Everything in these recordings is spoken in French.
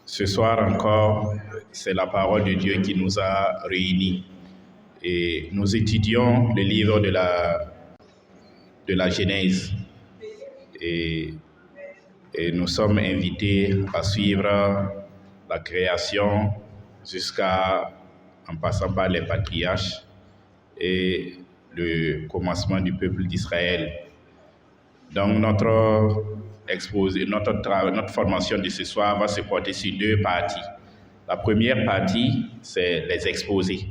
Ce soir encore, c'est la parole de Dieu qui nous a réunis. Et nous étudions le livre de la Genèse. Et nous sommes invités à suivre la création en passant par les patriarches et le commencement du peuple d'Israël. Donc notre formation de ce soir va se porter sur deux parties. La première partie, c'est les exposés.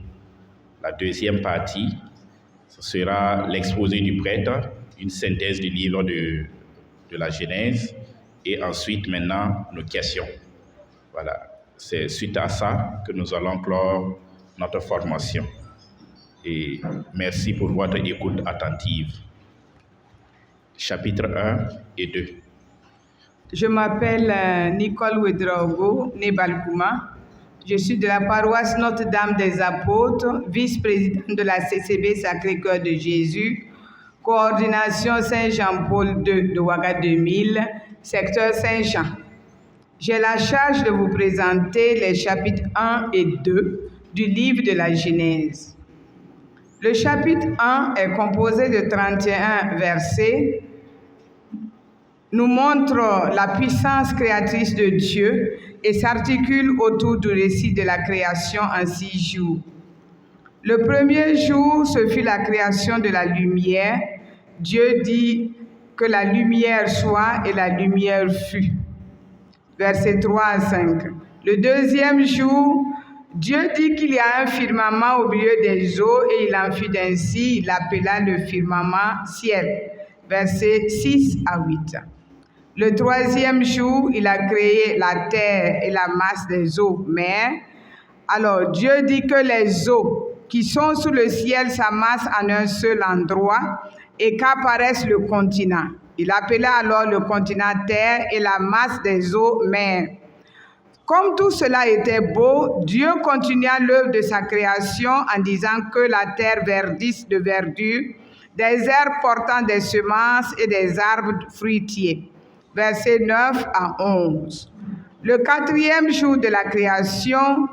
La deuxième partie, ce sera l'exposé du prêtre, une synthèse du livre de la Genèse, et ensuite maintenant nos questions. Voilà, c'est suite à ça que nous allons clore notre formation. Et merci pour votre écoute attentive. Chapitre 1 et 2. Je m'appelle Nicole Ouedraogo Nebalkouma. Je suis de la paroisse Notre-Dame des Apôtres, vice-présidente de la CCB Sacré-Cœur de Jésus, coordination Saint-Jean-Paul II de Ouaga 2000, secteur Saint-Jean. J'ai la charge de vous présenter les chapitres 1 et 2 du livre de la Genèse. Le chapitre 1 est composé de 31 versets, nous montre la puissance créatrice de Dieu et s'articule autour du récit de la création en 6 jours. Le premier jour, ce fut la création de la lumière. Dieu dit que la lumière soit et la lumière fut. Versets 3 à 5. Le deuxième jour, Dieu dit qu'il y a un firmament au milieu des eaux et il en fut ainsi, il l'appela le firmament ciel. Versets 6 à 8. Le troisième jour, il a créé la terre et la masse des eaux, mer. Alors Dieu dit que les eaux qui sont sous le ciel s'amassent en un seul endroit et qu'apparaisse le continent. Il appela alors le continent terre et la masse des eaux, mer. Comme tout cela était beau, Dieu continua l'œuvre de sa création en disant que la terre verdisse de verdure, des herbes portant des semences et des arbres fruitiers. Versets 9 à 11. Le quatrième jour de la création,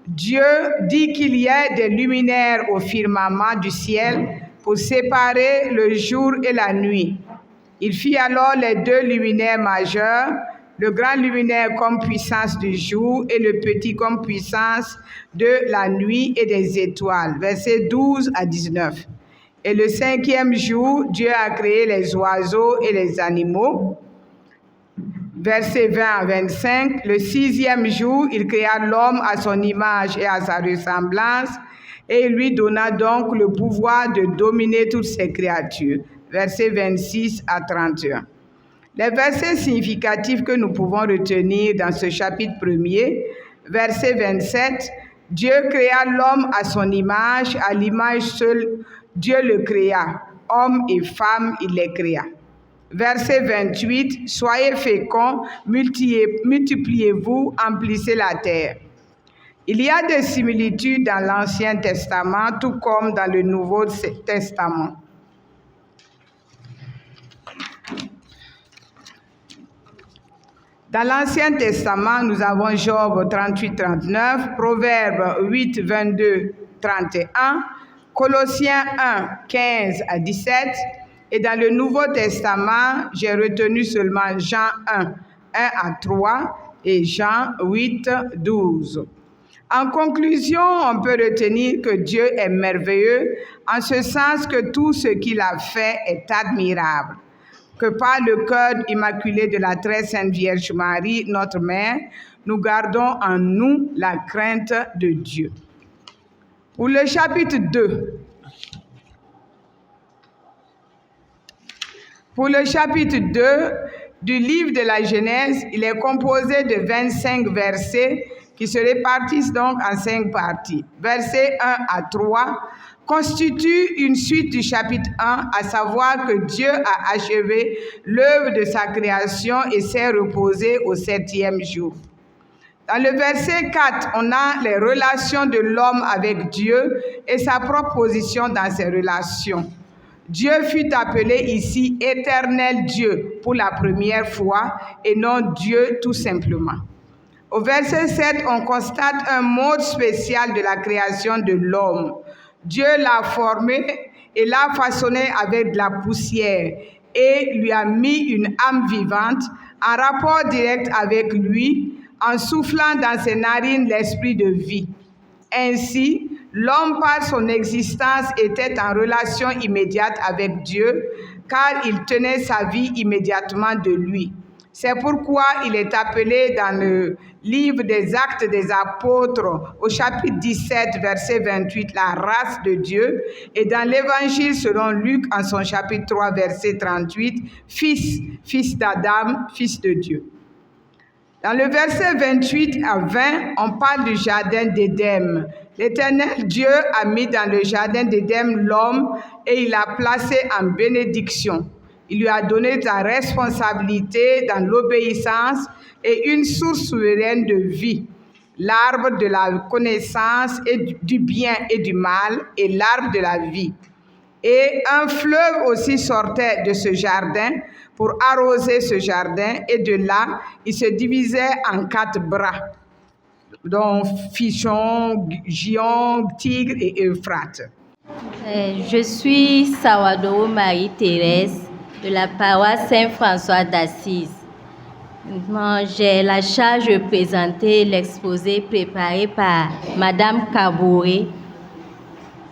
Dieu dit qu'il y ait des luminaires au firmament du ciel pour séparer le jour et la nuit. Il fit alors les deux luminaires majeurs, le grand luminaire comme puissance du jour et le petit comme puissance de la nuit et des étoiles. Versets 12 à 19. Et le cinquième jour, Dieu a créé les oiseaux et les animaux. Versets 20 à 25, le sixième jour, il créa l'homme à son image et à sa ressemblance, et il lui donna donc le pouvoir de dominer toutes ces créatures. Versets 26 à 31. Les versets significatifs que nous pouvons retenir dans ce chapitre premier, verset 27, Dieu créa l'homme à son image, à l'image seule, Dieu le créa, homme et femme, il les créa. Verset 28, soyez féconds, multipliez-vous, emplissez la terre. Il y a des similitudes dans l'Ancien Testament, tout comme dans le Nouveau Testament. Dans l'Ancien Testament, nous avons Job 38-39, Proverbes 8, 22, 31, Colossiens 1, 15 à 17, et dans le Nouveau Testament, j'ai retenu seulement Jean 1, 1 à 3 et Jean 8, 12. En conclusion, on peut retenir que Dieu est merveilleux, en ce sens que tout ce qu'il a fait est admirable. Que par le cœur immaculé de la très sainte Vierge Marie, notre Mère, nous gardons en nous la crainte de Dieu. Pour le chapitre 2, du livre de la Genèse, il est composé de 25 versets qui se répartissent donc en 5 parties. Versets 1 à 3 constituent une suite du chapitre 1, à savoir que Dieu a achevé l'œuvre de sa création et s'est reposé au 7e jour. Dans le verset 4, on a les relations de l'homme avec Dieu et sa propre position dans ces relations. Dieu fut appelé ici Éternel Dieu pour la première fois et non Dieu tout simplement. Au verset 7, on constate un mode spécial de la création de l'homme. Dieu l'a formé et l'a façonné avec de la poussière et lui a mis une âme vivante en rapport direct avec lui, en soufflant dans ses narines l'esprit de vie. Ainsi, l'homme par son existence était en relation immédiate avec Dieu, car il tenait sa vie immédiatement de lui. C'est pourquoi il est appelé dans le livre des Actes des Apôtres, au chapitre 17, verset 28, la race de Dieu, et dans l'Évangile selon Luc, en son chapitre 3, verset 38, fils d'Adam, fils de Dieu. Dans le verset 28 à 20, on parle du jardin d'Éden. L'Éternel Dieu a mis dans le jardin d'Éden l'homme et il l'a placé en bénédiction. Il lui a donné la responsabilité dans l'obéissance et une source souveraine de vie, l'arbre de la connaissance et du bien et du mal et l'arbre de la vie. Et un fleuve aussi sortait de ce jardin pour arroser ce jardin, et de là, il se divisait en 4 bras, dont Fichon, Gion, Tigre et Euphrate. Je suis Sawadoro Marie-Thérèse de la paroisse Saint-François d'Assise. J'ai la charge de présenter l'exposé préparé par Madame Kabouré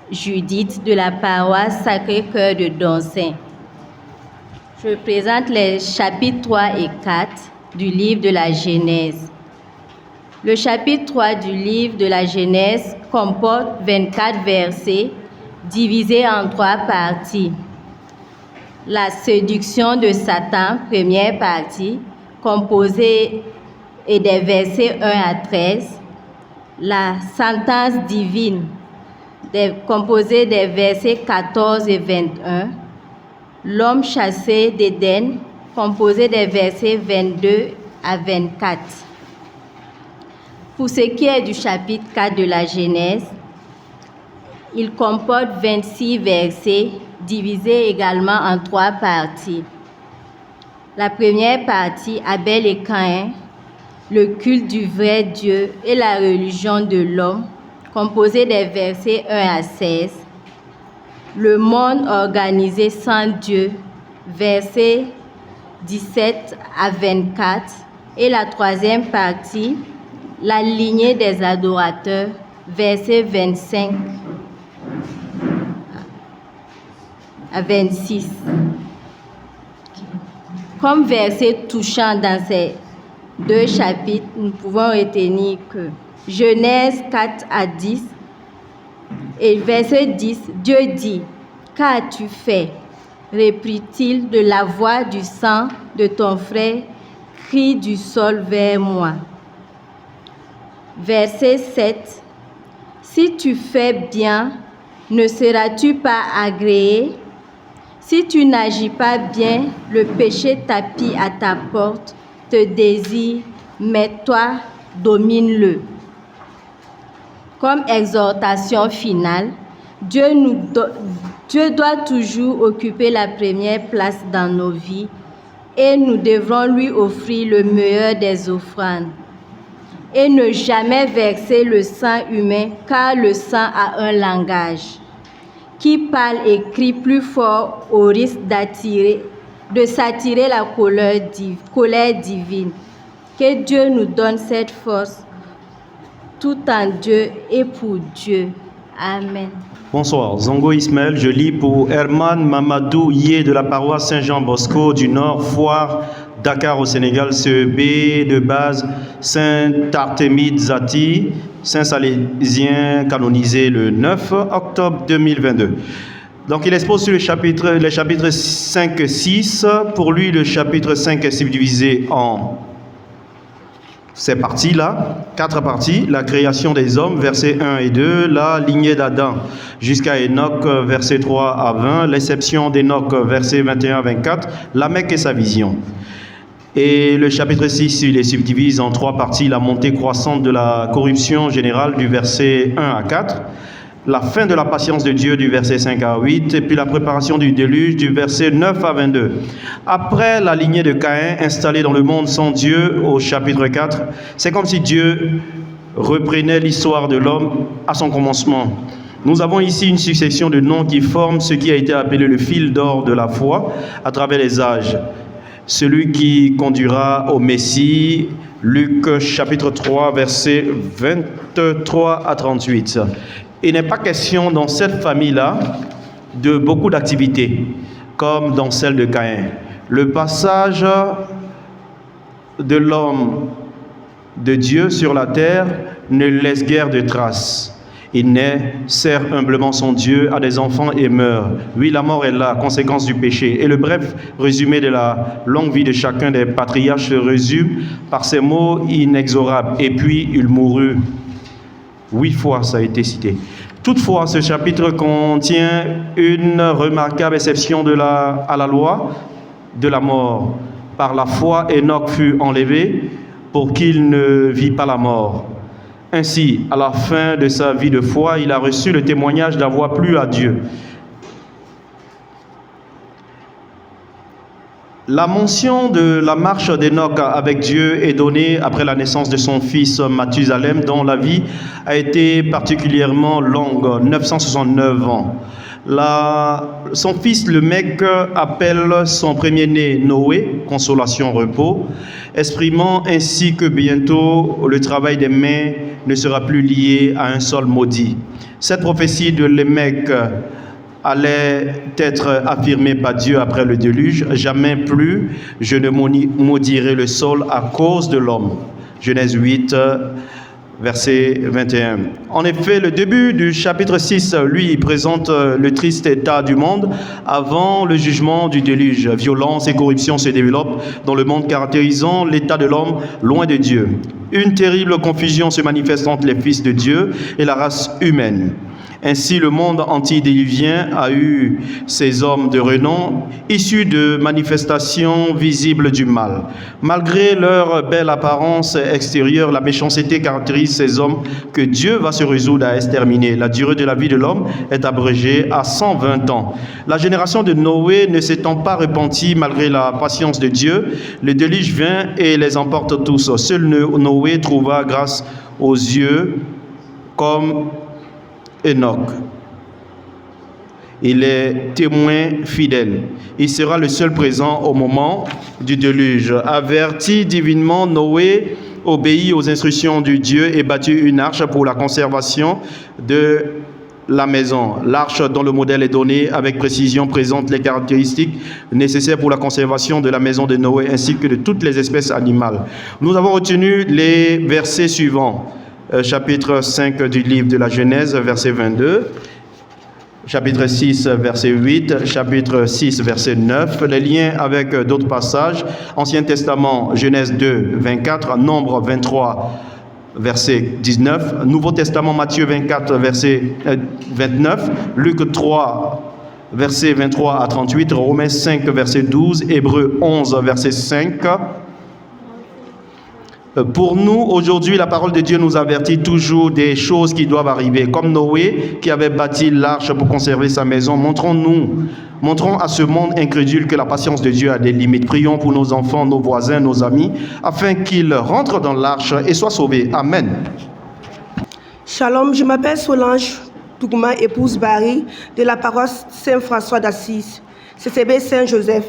Judith de la paroisse Sacré-Cœur de Doncin. Je présente les chapitres 3 et 4 du livre de la Genèse. Le chapitre 3 du livre de la Genèse comporte 24 versets divisés en 3 parties. La séduction de Satan, première partie, composée des versets 1 à 13. La sentence divine, composée des versets 14 et 21. L'homme chassé d'Éden, composé des versets 22 à 24. Pour ce qui est du chapitre 4 de la Genèse, il comporte 26 versets divisés également en 3 parties. La première partie, Abel et Caïn, le culte du vrai Dieu et la religion de l'homme, composée des versets 1 à 16. Le monde organisé sans Dieu, versets 17 à 24. Et la troisième partie, la lignée des adorateurs, versets 25 à 26. Comme verset touchant dans ces 2 chapitres, nous pouvons retenir que Genèse 4 à 10 et verset 10, Dieu dit, « Qu'as-tu fait ?» Reprit-il, « De la voix du sang de ton frère, crie du sol vers moi. » Verset 7, « Si tu fais bien, ne seras-tu pas agréé? Si tu n'agis pas bien, le péché tapit à ta porte, te désire, mais toi, domine-le. » Comme exhortation finale, Dieu doit toujours occuper la première place dans nos vies et nous devrons lui offrir le meilleur des offrandes. Et ne jamais verser le sang humain, car le sang a un langage qui parle et crie plus fort au risque de s'attirer la colère divine. Que Dieu nous donne cette force, tout en Dieu et pour Dieu. Amen. Bonsoir, Zongo Ismaël, je lis pour Herman Mamadou Yé de la paroisse Saint-Jean-Bosco du Nord, Foire, Dakar au Sénégal, CEB de base Saint-Artémide Zati, Saint-Salésien canonisé le 9 octobre 2022. Donc il expose sur les chapitres 5 et 6. Pour lui, le chapitre 5 est subdivisé en ces parties-là, 4 parties. La création des hommes, versets 1 et 2. La lignée d'Adam jusqu'à Enoch, versets 3 à 20. L'exception d'Enoch, versets 21 à 24. La Mecque et sa vision. Et le chapitre 6, il est subdivise en 3 parties. La montée croissante de la corruption générale du verset 1 à 4. la fin de la patience de Dieu du verset 5 à 8, et puis la préparation du déluge du verset 9 à 22. Après la lignée de Caïn installée dans le monde sans Dieu au chapitre 4, c'est comme si Dieu reprenait l'histoire de l'homme à son commencement. Nous avons ici une succession de noms qui forment ce qui a été appelé le fil d'or de la foi à travers les âges. Celui qui conduira au Messie, Luc chapitre 3, versets 23 à 38. Il n'est pas question dans cette famille-là de beaucoup d'activités, comme dans celle de Caïn. Le passage de l'homme de Dieu sur la terre ne laisse guère de traces. Il naît, sert humblement son Dieu, a des enfants et meurt. Oui, la mort est là, conséquence du péché. Et le bref résumé de la longue vie de chacun des patriarches se résume par ces mots inexorables. Et puis, il mourut. 8 fois, ça a été cité. Toutefois, ce chapitre contient une remarquable exception à la loi de la mort. Par la foi, Enoch fut enlevé pour qu'il ne vit pas la mort. Ainsi, à la fin de sa vie de foi, il a reçu le témoignage d'avoir plu à Dieu. La mention de la marche d'Enoch avec Dieu est donnée après la naissance de son fils Mathusalem, dont la vie a été particulièrement longue, 969 ans. Son fils, le mec, appelle son premier-né Noé, consolation, repos, exprimant ainsi que bientôt le travail des mains ne sera plus lié à un sol maudit. Cette prophétie de Lémec allait être affirmée par Dieu après le déluge. Jamais plus je ne maudirai le sol à cause de l'homme. Genèse 8, verset 21. En effet, le début du chapitre 6, lui, présente le triste état du monde avant le jugement du déluge. Violence et corruption se développent dans le monde, caractérisant l'état de l'homme loin de Dieu. Une terrible confusion se manifeste entre les fils de Dieu et la race humaine. Ainsi, le monde antédiluvien a eu ses hommes de renom, issus de manifestations visibles du mal. Malgré leur belle apparence extérieure, la méchanceté caractérise ces hommes que Dieu va se résoudre à exterminer. La durée de la vie de l'homme est abrégée à 120 ans. La génération de Noé ne s'étant pas repentie malgré la patience de Dieu, le déluge vint et les emporte tous. Seul Noé trouva grâce aux yeux comme Enoch. Il est témoin fidèle. Il sera le seul présent au moment du déluge. Averti divinement, Noé obéit aux instructions du Dieu et bâtit une arche pour la conservation de la maison. L'arche dont le modèle est donné avec précision présente les caractéristiques nécessaires pour la conservation de la maison de Noé ainsi que de toutes les espèces animales. Nous avons retenu les versets suivants. Chapitre 5 du livre de la Genèse, verset 22, chapitre 6, verset 8, chapitre 6, verset 9, les liens avec d'autres passages, Ancien Testament, Genèse 2, 24, Nombre 23, verset 19, Nouveau Testament, Matthieu 24, verset 29, Luc 3, verset 23 à 38, Romains 5, verset 12, Hébreux 11, verset 5. Pour nous, aujourd'hui, la parole de Dieu nous avertit toujours des choses qui doivent arriver. Comme Noé, qui avait bâti l'arche pour conserver sa maison, montrons à ce monde incrédule que la patience de Dieu a des limites. Prions pour nos enfants, nos voisins, nos amis, afin qu'ils rentrent dans l'arche et soient sauvés. Amen. Shalom, je m'appelle Solange Tougouma, épouse Barry, de la paroisse Saint-François d'Assise, CCB Saint-Joseph.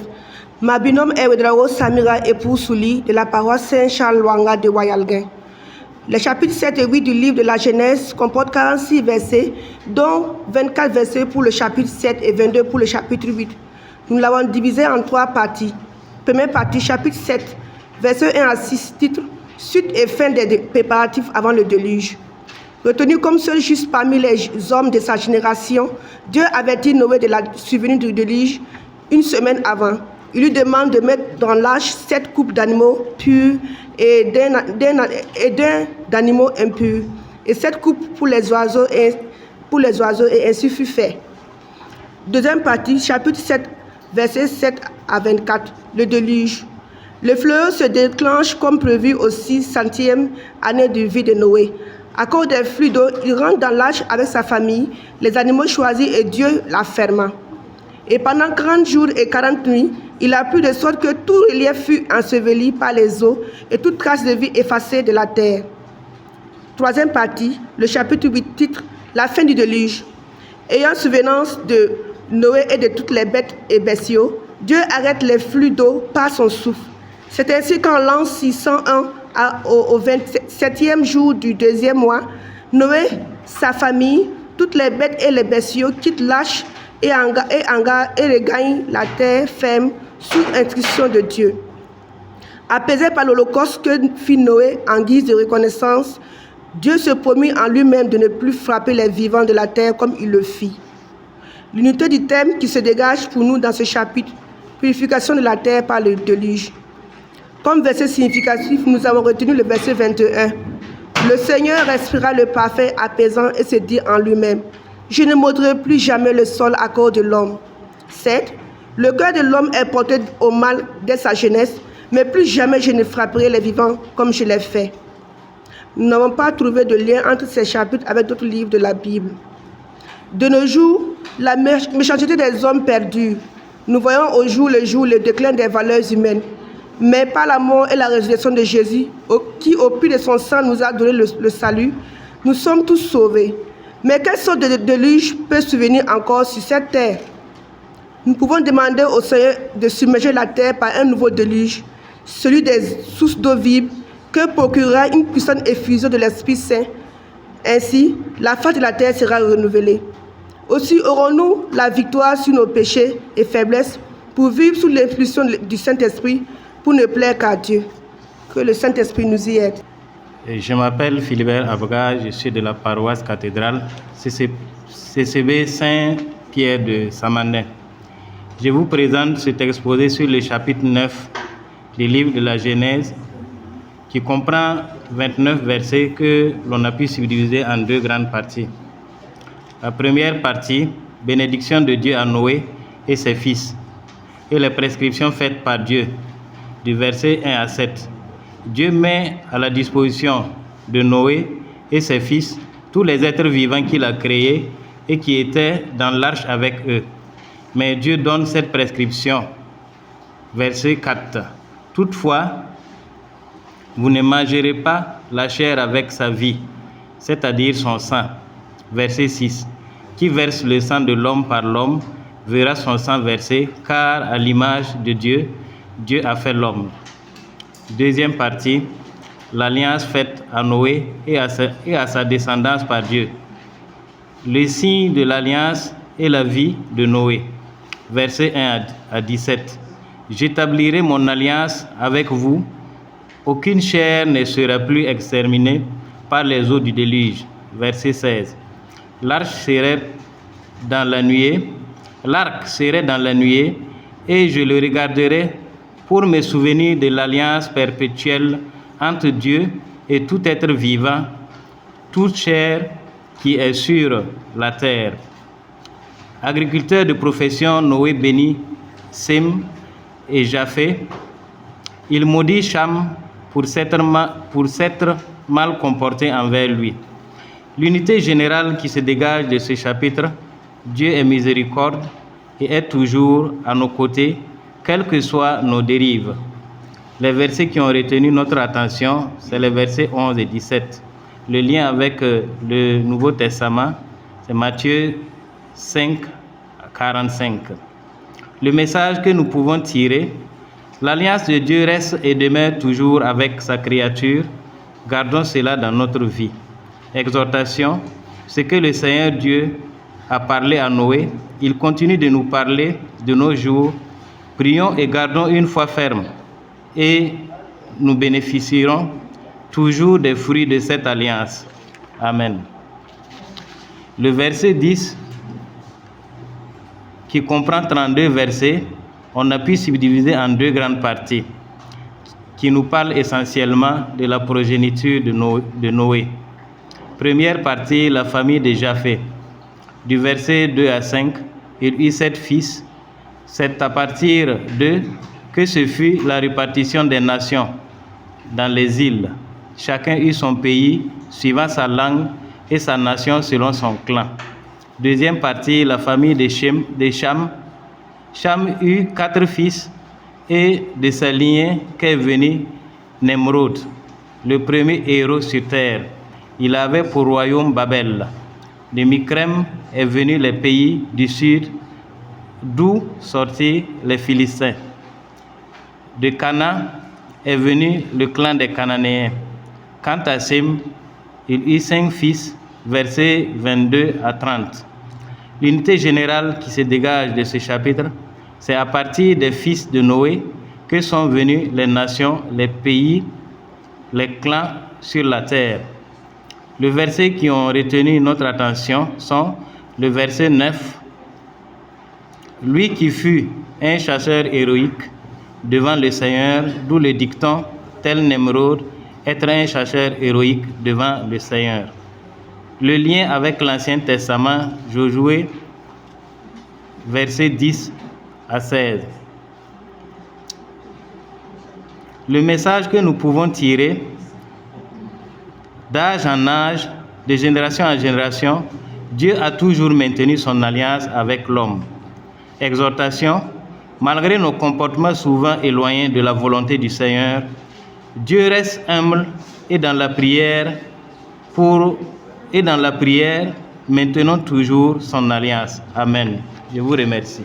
Ma binôme est Wedrao Samira, épouse Souli, de la paroisse Saint-Charles-Wanga de Wayalguin. Les chapitres 7 et 8 du livre de la Genèse comportent 46 versets, dont 24 versets pour le chapitre 7 et 22 pour le chapitre 8. Nous l'avons divisé en 3 parties. Première partie, chapitre 7, versets 1 à 6, titre « Suite et fin des préparatifs avant le déluge ». Retenu comme seul juste parmi les hommes de sa génération, Dieu avertit Noé de la survenue du déluge une semaine avant. Il lui demande de mettre dans l'arche 7 couples d'animaux purs et d'un d'animaux impurs, et 7 couples pour les oiseaux, et ainsi fut fait. Deuxième partie, chapitre 7, versets 7 à 24, le déluge. Le fleuve se déclenche comme prévu au 600e année de vie de Noé. À cause des flux d'eau, il rentre dans l'arche avec sa famille, les animaux choisis et Dieu la ferma. Et pendant 40 jours et 40 nuits, il a plu de sorte que tout relief fut enseveli par les eaux et toute trace de vie effacée de la terre. Troisième partie, le chapitre 8, titre « La fin du déluge ». Ayant souvenance de Noé et de toutes les bêtes et bestiaux, Dieu arrête les flux d'eau par son souffle. C'est ainsi qu'en l'an 601, au 27e jour du 2e mois, Noé, sa famille, toutes les bêtes et les bestiaux quittent l'arche et regagnent la terre ferme sous instruction de Dieu. Apaisé par l'holocauste que fit Noé en guise de reconnaissance, Dieu se promit en lui-même de ne plus frapper les vivants de la terre comme il le fit. L'unité du thème qui se dégage pour nous dans ce chapitre, purification de la terre par le déluge. Comme verset significatif, nous avons retenu le verset 21. Le Seigneur respira le parfait apaisant et se dit en lui-même, « Je ne maudrai plus jamais le sol à cause de l'homme. » 7. Le cœur de l'homme est porté au mal dès sa jeunesse, mais plus jamais je ne frapperai les vivants comme je l'ai fait. Nous n'avons pas trouvé de lien entre ces chapitres avec d'autres livres de la Bible. De nos jours, la méchanceté des hommes perdure. Nous voyons au jour le jour le déclin des valeurs humaines. Mais par la mort et la résurrection de Jésus, qui au prix de son sang nous a donné le salut, nous sommes tous sauvés. Mais quelle sorte de déluge peut survenir encore sur cette terre? Nous pouvons demander au Seigneur de submerger la terre par un nouveau déluge, celui des sources d'eau vive, que procurera une puissante effusion de l'Esprit Saint. Ainsi, la face de la terre sera renouvelée. Aussi aurons-nous la victoire sur nos péchés et faiblesses pour vivre sous l'impulsion du Saint-Esprit, pour ne plaire qu'à Dieu. Que le Saint-Esprit nous y aide. Je m'appelle Philibert Abga, je suis de la paroisse cathédrale CCB Saint-Pierre de Samanais. Je vous présente cet exposé sur le chapitre 9 du livre de la Genèse, qui comprend 29 versets que l'on a pu subdiviser en deux grandes parties. La première partie, bénédiction de Dieu à Noé et ses fils, et les prescriptions faites par Dieu, du verset 1 à 7. Dieu met à la disposition de Noé et ses fils tous les êtres vivants qu'il a créés et qui étaient dans l'arche avec eux. Mais Dieu donne cette prescription. Verset 4. Toutefois, vous ne mangerez pas la chair avec sa vie, c'est-à-dire son sang. Verset 6. Qui verse le sang de l'homme par l'homme verra son sang versé, car à l'image de Dieu, Dieu a fait l'homme. Deuxième partie, l'alliance faite à Noé et à sa descendance par Dieu. Le signe de l'alliance est la vie de Noé. Verset 1 à 17. J'établirai mon alliance avec vous. Aucune chair ne sera plus exterminée par les eaux du déluge. Verset 16. L'arc serait dans la nuée et je le regarderai pour me souvenir de l'alliance perpétuelle entre Dieu et tout être vivant, toute chair qui est sur la terre. Agriculteur de profession, Noé bénit Sem et Japheth. Il maudit Cham pour s'être mal comporté envers lui. L'unité générale qui se dégage de ce chapitre, Dieu est miséricorde et est toujours à nos côtés, quelles que soient nos dérives. Les versets qui ont retenu notre attention, c'est les versets 11 et 17. Le lien avec le Nouveau Testament, c'est Matthieu 5 à 45. Le message que nous pouvons tirer, l'alliance de Dieu reste et demeure toujours avec sa créature. Gardons cela dans notre vie. Exhortation, ce que le Seigneur Dieu a parlé à Noé, il continue de nous parler de nos jours. Prions et gardons une foi ferme et nous bénéficierons toujours des fruits de cette alliance. Amen. Le verset 10, qui comprend 32 versets, on a pu subdiviser en deux grandes parties, qui nous parlent essentiellement de la progéniture de Noé. Première partie, la famille de Japheth. Du verset 2 à 5, il eut 7 fils. C'est à partir d'eux que ce fut la répartition des nations dans les îles. Chacun eut son pays suivant sa langue et sa nation selon son clan. Deuxième partie, la famille de Cham. Cham eut 4 fils et de sa lignée qu'est venu Nemrod, le premier héros sur terre. Il avait pour royaume Babel. De Micrem est venu les pays du sud, d'où sortirent les Philistins. De Cana est venu le clan des Cananéens. Quant à Sem, il eut 5 fils, versets 22 à 30. L'unité générale qui se dégage de ce chapitre, c'est à partir des fils de Noé que sont venues les nations, les pays, les clans sur la terre. Les versets qui ont retenu notre attention sont le verset 9. Lui qui fut un chasseur héroïque devant le Seigneur, d'où le dicton, tel Nemrod, être un chasseur héroïque devant le Seigneur. Le lien avec l'Ancien Testament, Josué, versets 10 à 16. Le message que nous pouvons tirer, d'âge en âge, de génération en génération, Dieu a toujours maintenu son alliance avec l'homme. Exhortation, malgré nos comportements souvent éloignés de la volonté du Seigneur, Dieu reste humble et dans la prière, maintenons toujours son alliance. Amen. Je vous remercie.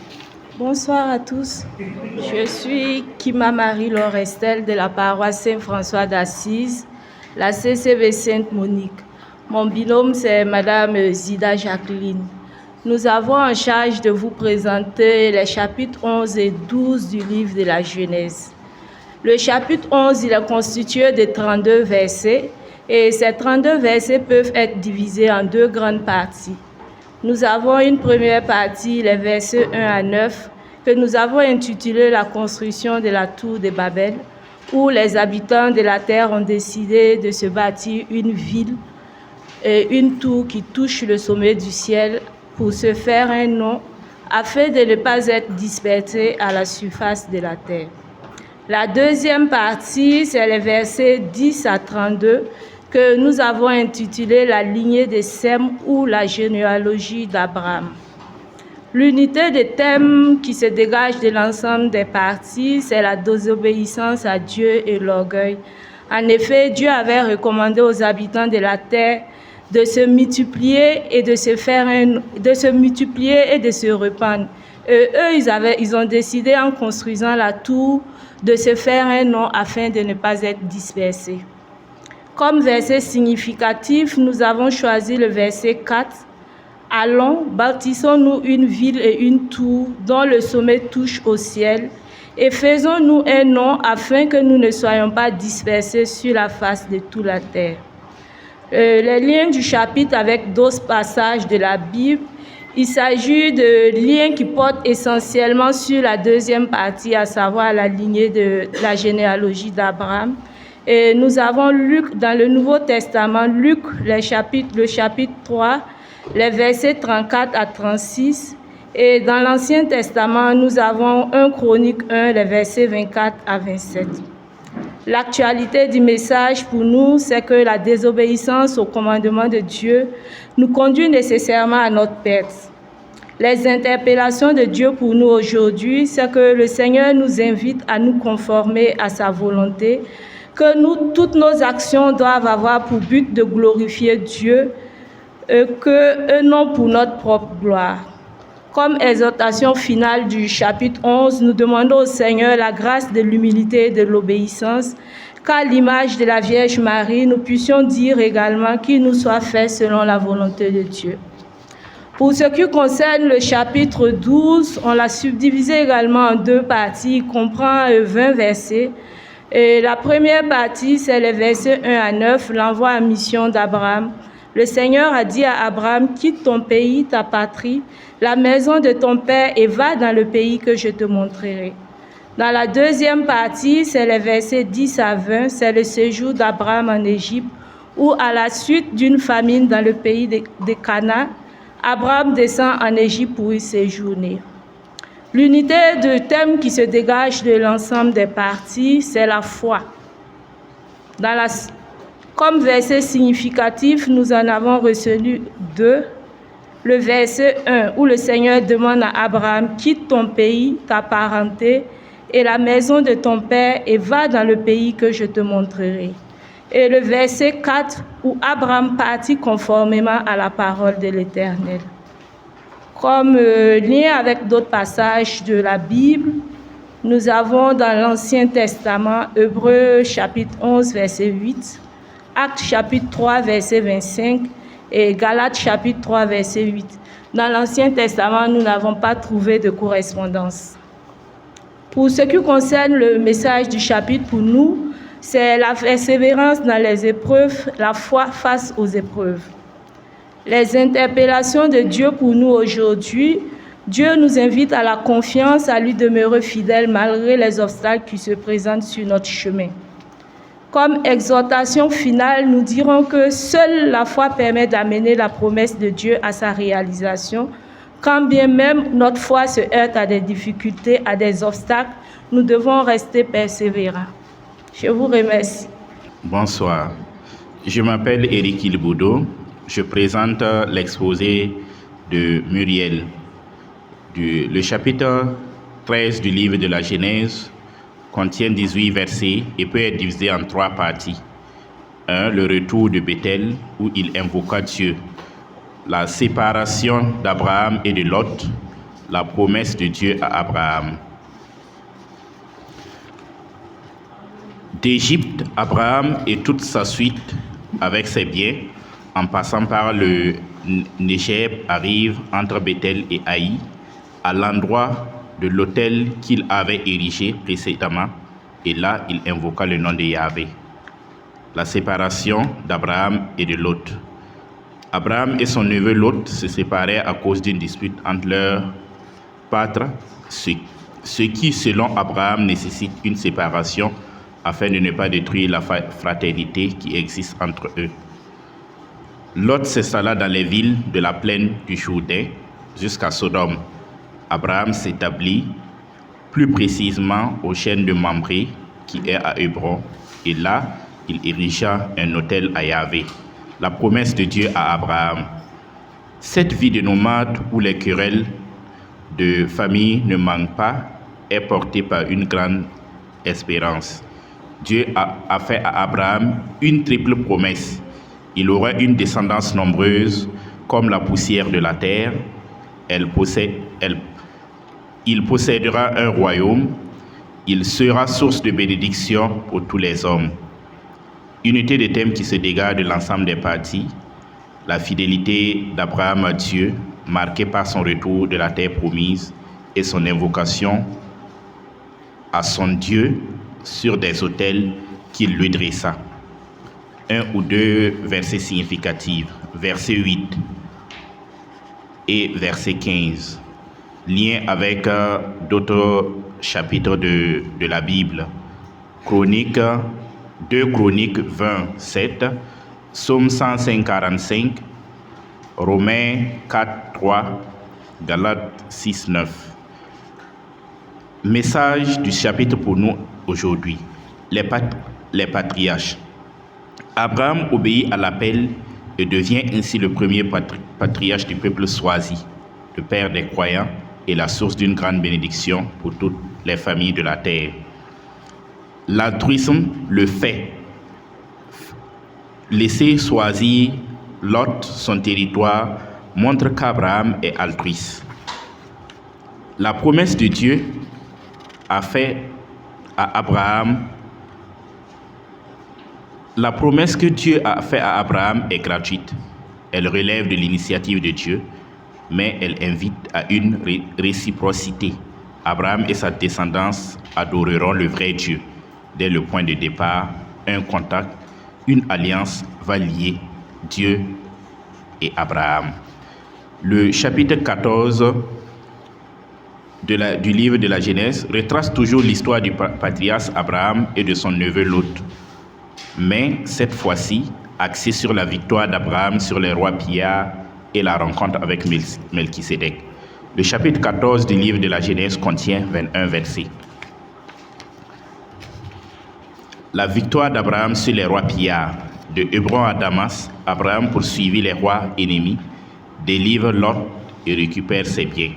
Bonsoir à tous. Je suis Kima Marie-Laure Estelle de la paroisse Saint-François d'Assise, la CCB Sainte-Monique. Mon binôme, c'est Madame Zida Jacqueline. Nous avons en charge de vous présenter les chapitres 11 et 12 du livre de la Genèse. Le chapitre 11, il est constitué de 32 versets et ces 32 versets peuvent être divisés en 2 grandes parties. Nous avons une première partie, les versets 1 à 9, que nous avons intitulée « La construction de la tour de Babel », où les habitants de la terre ont décidé de se bâtir une ville et une tour qui touche le sommet du ciel pour se faire un nom, afin de ne pas être dispersés à la surface de la terre. La deuxième partie, c'est les versets 10 à 32, que nous avons intitulé « La lignée de Sem » ou « La généalogie d'Abraham ». L'unité de thème qui se dégage de l'ensemble des parties, c'est la désobéissance à Dieu et l'orgueil. En effet, Dieu avait recommandé aux habitants de la terre de se multiplier et de se répandre. Ils ont décidé, en construisant la tour, de se faire un nom afin de ne pas être dispersés. Comme verset significatif, nous avons choisi le verset 4. « Allons, bâtissons-nous une ville et une tour dont le sommet touche au ciel, et faisons-nous un nom afin que nous ne soyons pas dispersés sur la face de toute la terre. » Les liens du chapitre avec d'autres passages de la Bible, il s'agit de liens qui portent essentiellement sur la deuxième partie, à savoir la lignée de la généalogie d'Abraham. Et nous avons Luc dans le Nouveau Testament, Luc, le chapitre 3, les versets 34 à 36. Et dans l'Ancien Testament, nous avons 1 Chronique 1, les versets 24 à 27. L'actualité du message pour nous, c'est que la désobéissance au commandement de Dieu nous conduit nécessairement à notre perte. Les interpellations de Dieu pour nous aujourd'hui, c'est que le Seigneur nous invite à nous conformer à sa volonté, que toutes nos actions doivent avoir pour but de glorifier Dieu, que non pour notre propre gloire. Comme exhortation finale du chapitre 11, nous demandons au Seigneur la grâce de l'humilité et de l'obéissance, qu'à l'image de la Vierge Marie, nous puissions dire également qu'il nous soit fait selon la volonté de Dieu. Pour ce qui concerne le chapitre 12, on l'a subdivisé également en 2 parties, il comprend 20 versets. Et la première partie, c'est les versets 1 à 9, l'envoi à mission d'Abraham. Le Seigneur a dit à Abraham, quitte ton pays, ta patrie, la maison de ton père et va dans le pays que je te montrerai. Dans la deuxième partie, c'est les versets 10 à 20, c'est le séjour d'Abraham en Égypte, où à la suite d'une famine dans le pays de Canaan, Abraham descend en Égypte pour y séjourner. L'unité de thème qui se dégage de l'ensemble des parties, c'est la foi. Comme verset significatif, nous en avons retenu 2. Le verset 1, où le Seigneur demande à Abraham, quitte ton pays, ta parenté et la maison de ton père et va dans le pays que je te montrerai. Et le verset 4, où Abraham partit conformément à la parole de l'Éternel. Comme lien avec d'autres passages de la Bible, nous avons dans l'Ancien Testament Hébreux chapitre 11, verset 8, Actes chapitre 3, verset 25 et Galates chapitre 3, verset 8. Dans l'Ancien Testament, nous n'avons pas trouvé de correspondance. Pour ce qui concerne le message du chapitre pour nous, c'est la persévérance dans les épreuves, la foi face aux épreuves. Les interpellations de Dieu pour nous aujourd'hui, Dieu nous invite à la confiance, à lui demeurer fidèle malgré les obstacles qui se présentent sur notre chemin. Comme exhortation finale, nous dirons que seule la foi permet d'amener la promesse de Dieu à sa réalisation. Quand bien même notre foi se heurte à des difficultés, à des obstacles, nous devons rester persévérants. Je vous remercie. Bonsoir. Je m'appelle Éric Ilboudo. Je présente l'exposé de Muriel. Le chapitre 13 du livre de la Genèse contient 18 versets et peut être divisé en 3 parties. 1. Le retour de Bethel, où il invoqua Dieu. La séparation d'Abraham et de Lot. La promesse de Dieu à Abraham. D'Égypte, Abraham et toute sa suite avec ses biens, en passant par le Négeb, arrivent entre Bethel et Haï, à l'endroit de l'autel qu'il avait érigé précédemment, et là il invoqua le nom de Yahvé. La séparation d'Abraham et de Lot. Abraham et son neveu Lot se séparaient à cause d'une dispute entre leurs patres, ce qui, selon Abraham, nécessite une séparation afin de ne pas détruire la fraternité qui existe entre eux. Lot s'installa dans les villes de la plaine du Jourdain jusqu'à Sodome. Abraham s'établit plus précisément au chêne de Mamré qui est à Hébron, et là il érigea un autel à Yahvé. La promesse de Dieu à Abraham. Cette vie de nomade où les querelles de famille ne manquent pas est portée par une grande espérance. Dieu a fait à Abraham une triple promesse. Il aura une descendance nombreuse comme la poussière de la terre. Il possédera un royaume. Il sera source de bénédiction pour tous les hommes. Unité de thème qui se dégage de l'ensemble des parties. La fidélité d'Abraham à Dieu, marquée par son retour de la terre promise et son invocation à son Dieu sur des autels qu'il lui dressa. 1 ou 2 versets significatifs, verset 8 et verset 15. Lien avec d'autres chapitres de la Bible. 2 Chroniques 27, Psaume 145, Romains 4, 3, Galates 6, 9. Message du chapitre pour nous aujourd'hui. Les patriarches. Abraham obéit à l'appel et devient ainsi le premier patriarche du peuple choisi, le père des croyants et la source d'une grande bénédiction pour toutes les familles de la terre. L'altruisme, le fait, laisser choisir Lot son territoire, montre qu'Abraham est altruiste. La promesse de Dieu a fait à Abraham. La promesse que Dieu a faite à Abraham est gratuite. Elle relève de l'initiative de Dieu, mais elle invite à une réciprocité. Abraham et sa descendance adoreront le vrai Dieu. Dès le point de départ, un contact, une alliance va lier Dieu et Abraham. Le chapitre 14 du livre de la Genèse retrace toujours l'histoire du patriarche Abraham et de son neveu Lot. Mais cette fois-ci, axé sur la victoire d'Abraham sur les rois pillards et la rencontre avec Melchisédek. Le chapitre 14 du livre de la Genèse contient 21 versets. La victoire d'Abraham sur les rois pillards. De Hébron à Damas, Abraham poursuivit les rois ennemis, délivre Lot et récupère ses biens.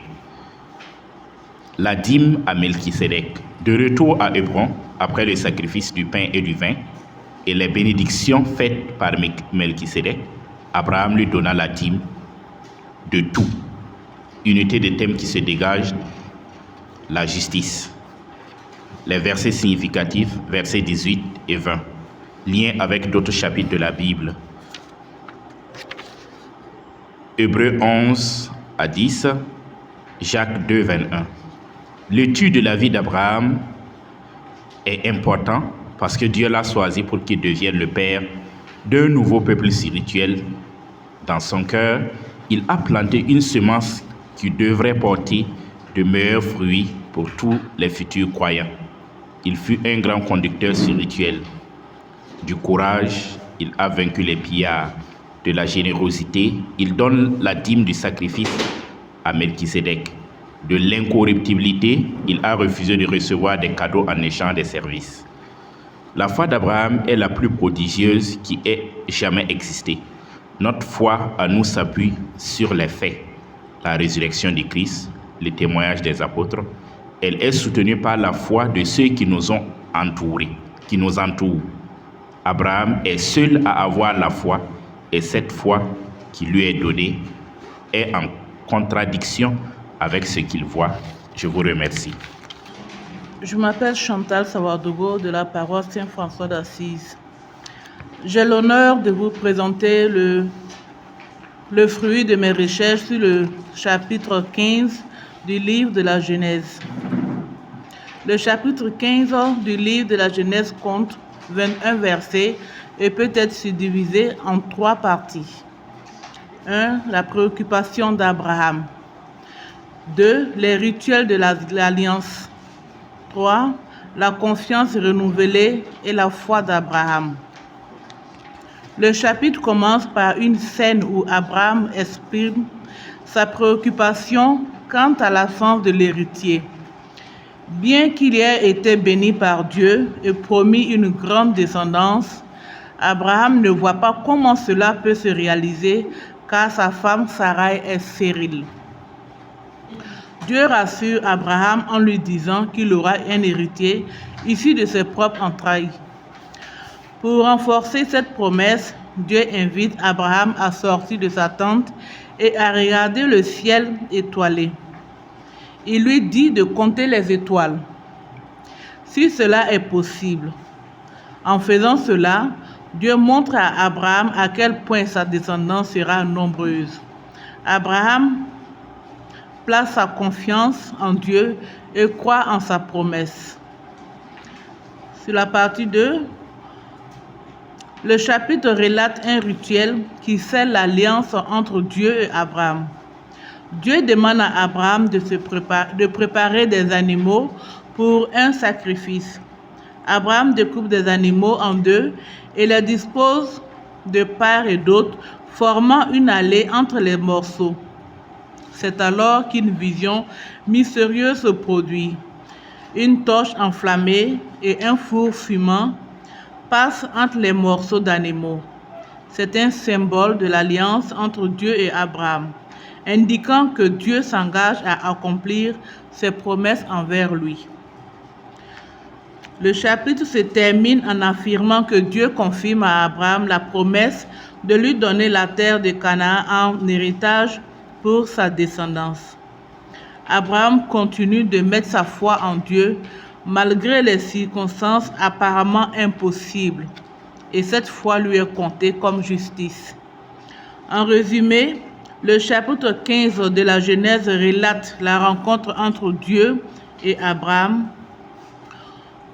La dîme à Melchisédek. De retour à Hébron, après le sacrifice du pain et du vin, et les bénédictions faites par Melchisédek, Abraham lui donna la dîme de tout. Unité de thème qui se dégage, la justice. Les versets significatifs, versets 18 et 20. Lien avec d'autres chapitres de la Bible. Hébreux 11 à 10, Jacques 2, 21. L'étude de la vie d'Abraham est important parce que Dieu l'a choisi pour qu'il devienne le père d'un nouveau peuple spirituel. Dans son cœur, il a planté une semence qui devrait porter de meilleurs fruits pour tous les futurs croyants. Il fut un grand conducteur spirituel. Du courage, il a vaincu les pillards. De la générosité, il donne la dîme du sacrifice à Melchisédek. De l'incorruptibilité, il a refusé de recevoir des cadeaux en échange des services. La foi d'Abraham est la plus prodigieuse qui ait jamais existé. Notre foi à nous s'appuie sur les faits, la résurrection du Christ, le témoignage des apôtres. Elle est soutenue par la foi de ceux qui nous ont entourés, qui nous entourent. Abraham est seul à avoir la foi et cette foi qui lui est donnée est en contradiction avec ce qu'il voit. Je vous remercie. Je m'appelle Chantal Sawadogo de la paroisse Saint-François d'Assise. J'ai l'honneur de vous présenter le fruit de mes recherches sur le chapitre 15 du livre de la Genèse. Le chapitre 15 du livre de la Genèse compte 21 versets et peut être subdivisé en 3 parties. 1. La préoccupation d'Abraham. 2. Les rituels de l'alliance. 3. La confiance renouvelée et la foi d'Abraham. Le chapitre commence par une scène où Abraham exprime sa préoccupation quant à l'absence de l'héritier. Bien qu'il ait été béni par Dieu et promis une grande descendance, Abraham ne voit pas comment cela peut se réaliser car sa femme Sarai est stérile. Dieu rassure Abraham en lui disant qu'il aura un héritier issu de ses propres entrailles. Pour renforcer cette promesse, Dieu invite Abraham à sortir de sa tente et à regarder le ciel étoilé. Il lui dit de compter les étoiles, si cela est possible. En faisant cela, Dieu montre à Abraham à quel point sa descendance sera nombreuse. Abraham place sa confiance en Dieu et croit en sa promesse. Sur la partie 2, le chapitre relate un rituel qui scelle l'alliance entre Dieu et Abraham. Dieu demande à Abraham de préparer des animaux pour un sacrifice. Abraham découpe des animaux en 2 et les dispose de part et d'autre, formant une allée entre les morceaux. C'est alors qu'une vision mystérieuse se produit. Une torche enflammée et un four fumant passent entre les morceaux d'animaux. C'est un symbole de l'alliance entre Dieu et Abraham, indiquant que Dieu s'engage à accomplir ses promesses envers lui. Le chapitre se termine en affirmant que Dieu confirme à Abraham la promesse de lui donner la terre de Canaan en héritage pour sa descendance. Abraham continue de mettre sa foi en Dieu malgré les circonstances apparemment impossibles, et cette foi lui est comptée comme justice. En résumé, le chapitre 15 de la Genèse relate la rencontre entre Dieu et Abraham,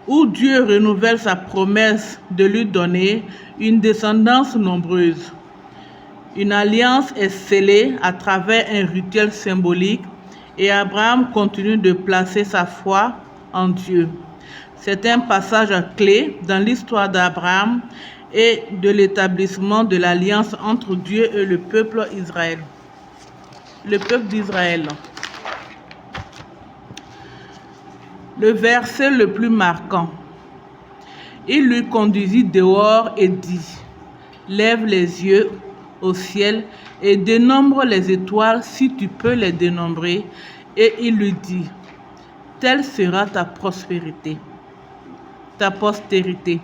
où Dieu renouvelle sa promesse de lui donner une descendance nombreuse. Une alliance est scellée à travers un rituel symbolique et Abraham continue de placer sa foi en Dieu. C'est un passage clé dans l'histoire d'Abraham et de l'établissement de l'alliance entre Dieu et le peuple d'Israël. Le verset le plus marquant. Il lui conduisit dehors et dit, lève les yeux au ciel et dénombre les étoiles si tu peux les dénombrer. Et il lui dit, telle sera ta prospérité, ta postérité.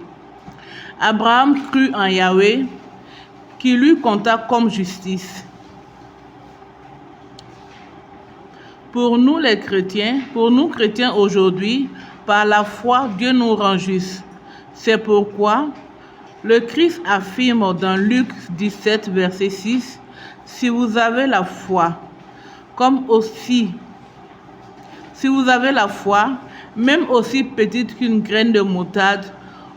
Abraham crut en Yahweh, qui lui compta comme justice. Pour nous chrétiens aujourd'hui, par la foi, Dieu nous rend justes. C'est pourquoi le Christ affirme dans Luc 17, verset 6, « Si vous avez la foi, même aussi petite qu'une graine de moutarde,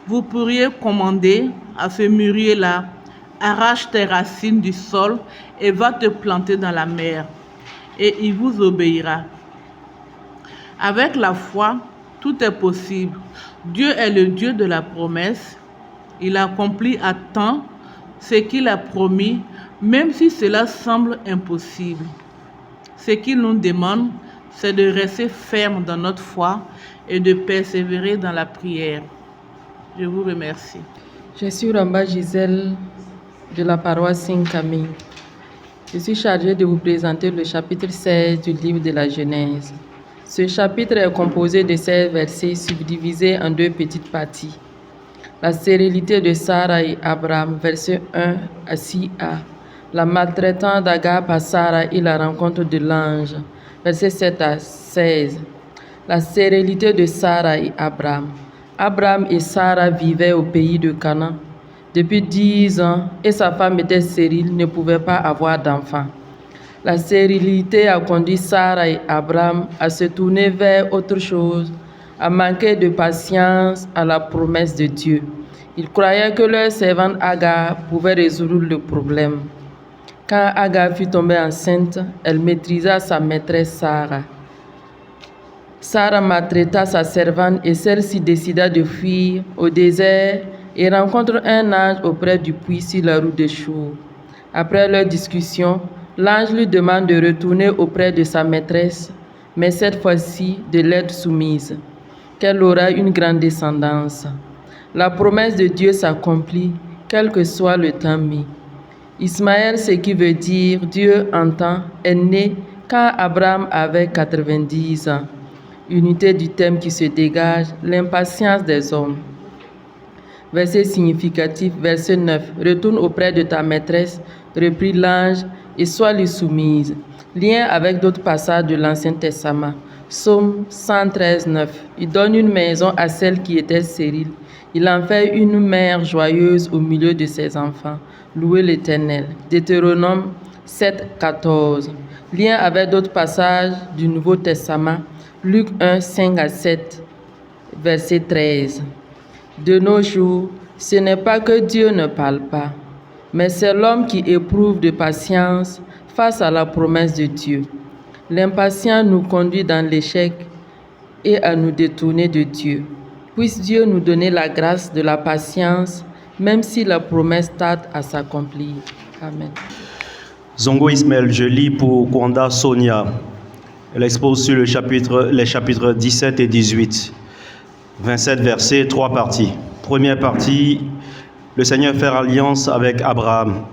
vous pourriez commander à ce mûrier-là, arrache tes racines du sol et va te planter dans la mer, et il vous obéira. » Avec la foi, tout est possible. Dieu est le Dieu de la promesse. Il accomplit à temps ce qu'il a promis, même si cela semble impossible. Ce qu'il nous demande, c'est de rester ferme dans notre foi et de persévérer dans la prière. Je vous remercie. Je suis Ramba Gisèle de la paroisse Saint-Camille. Je suis chargée de vous présenter le chapitre 16 du livre de la Genèse. Ce chapitre est composé de 16 versets subdivisés en 2 petites parties. La stérilité de Sarah et Abraham, versets 1 à 6a. La maltraitance d'Agar par Sarah et la rencontre de l'ange, versets 7 à 16. La stérilité de Sarah et Abraham. Abraham et Sarah vivaient au pays de Canaan depuis 10 ans et sa femme était stérile, ne pouvait pas avoir d'enfant. La stérilité a conduit Sarah et Abraham à se tourner vers autre chose, à manquer de patience à la promesse de Dieu. Ils croyaient que leur servante Agar pouvait résoudre le problème. Quand Agar fut tombée enceinte, elle maîtrisa sa maîtresse Sarah. Sarah maltraita sa servante et celle-ci décida de fuir au désert et rencontre un ange auprès du puits sur la route de Chour. Après leur discussion, l'ange lui demande de retourner auprès de sa maîtresse, mais cette fois-ci de l'être soumise, qu'elle aura une grande descendance. La promesse de Dieu s'accomplit, quel que soit le temps mis. Ismaël, ce qui veut dire Dieu entend, est né quand Abraham avait 90 ans. Unité du thème qui se dégage, l'impatience des hommes. Verset significatif, verset 9. Retourne auprès de ta maîtresse, reprit l'ange, et sois lui soumise. Lien avec d'autres passages de l'Ancien Testament. Psaume 113, 9. Il donne une maison à celle qui était stérile. Il en fait une mère joyeuse au milieu de ses enfants. Louez l'Éternel. Deutéronome 7, 14. Lien avec d'autres passages du Nouveau Testament. Luc 1, 5 à 7, verset 13. De nos jours, ce n'est pas que Dieu ne parle pas, mais c'est l'homme qui éprouve de patience face à la promesse de Dieu. L'impatience nous conduit dans l'échec et à nous détourner de Dieu. Puisse Dieu nous donner la grâce de la patience, même si la promesse tarde à s'accomplir. Amen. Zongo Ismaël, je lis pour Kwanda Sonia. Elle expose sur les chapitres 17 et 18. 27 versets, 3 parties. Première partie, le Seigneur fait alliance avec Abraham.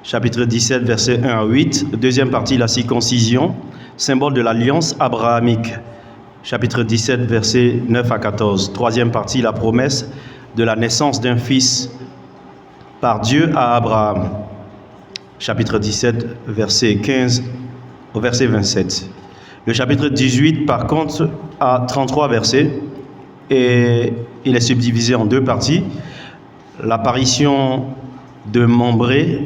Chapitre 17, versets 1 à 8. Deuxième partie, la circoncision, symbole de l'alliance abrahamique. Chapitre 17, versets 9 à 14. Troisième partie, la promesse de la naissance d'un fils par Dieu à Abraham. Chapitre 17, verset 15 au verset 27. Le chapitre 18, par contre, a 33 versets et il est subdivisé en 2 parties. L'apparition de Mambré,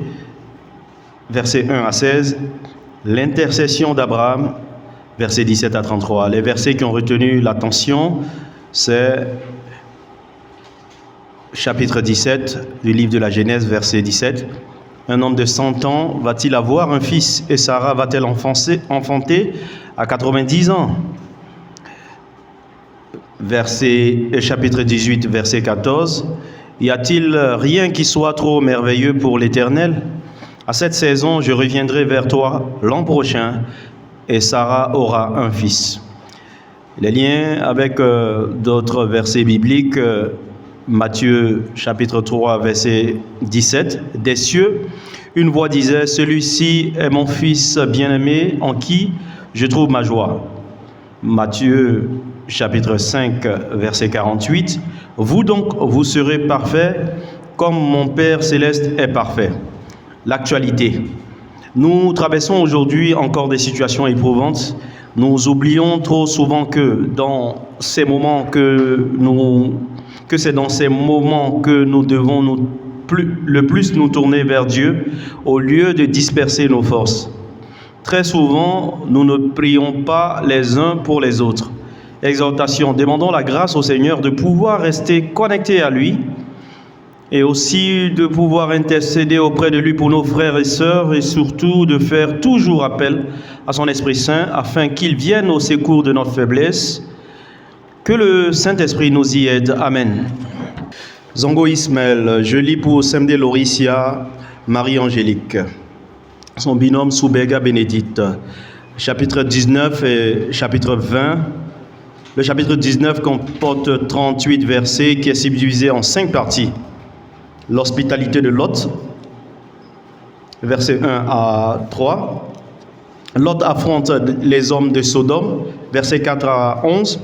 versets 1 à 16. L'intercession d'Abraham, versets 17 à 33. Les versets qui ont retenu l'attention, c'est chapitre 17 du livre de la Genèse, verset 17. Un homme de 100 ans va-t-il avoir un fils et Sarah va-t-elle enfanter à 90 ans? Chapitre 18, verset 14. Y a-t-il rien qui soit trop merveilleux pour l'Éternel? À cette saison, je reviendrai vers toi l'an prochain et Sarah aura un fils. Les liens avec d'autres versets bibliques Matthieu chapitre 3 verset 17. Des cieux, une voix disait, « Celui-ci est mon Fils bien-aimé en qui je trouve ma joie. » Matthieu chapitre 5 verset 48. « Vous donc, vous serez parfaits comme mon Père céleste est parfait. » L'actualité. Nous traversons aujourd'hui encore des situations éprouvantes. Nous oublions trop souvent que c'est dans ces moments que nous devons le plus nous tourner vers Dieu au lieu de disperser nos forces. Très souvent, nous ne prions pas les uns pour les autres. Exhortation, demandons la grâce au Seigneur de pouvoir rester connectés à lui et aussi de pouvoir intercéder auprès de lui pour nos frères et sœurs et surtout de faire toujours appel à son Esprit Saint afin qu'il vienne au secours de notre faiblesse. Que le Saint-Esprit nous y aide. Amen. Zongo Ismaël, je lis pour Semde Lauricia, Marie-Angélique. Son binôme Soubega Bénédicte. Chapitre 19 et chapitre 20. Le chapitre 19 comporte 38 versets qui est subdivisé en 5 parties. L'hospitalité de Lot, versets 1 à 3. Lot affronte les hommes de Sodome, versets 4 à 11.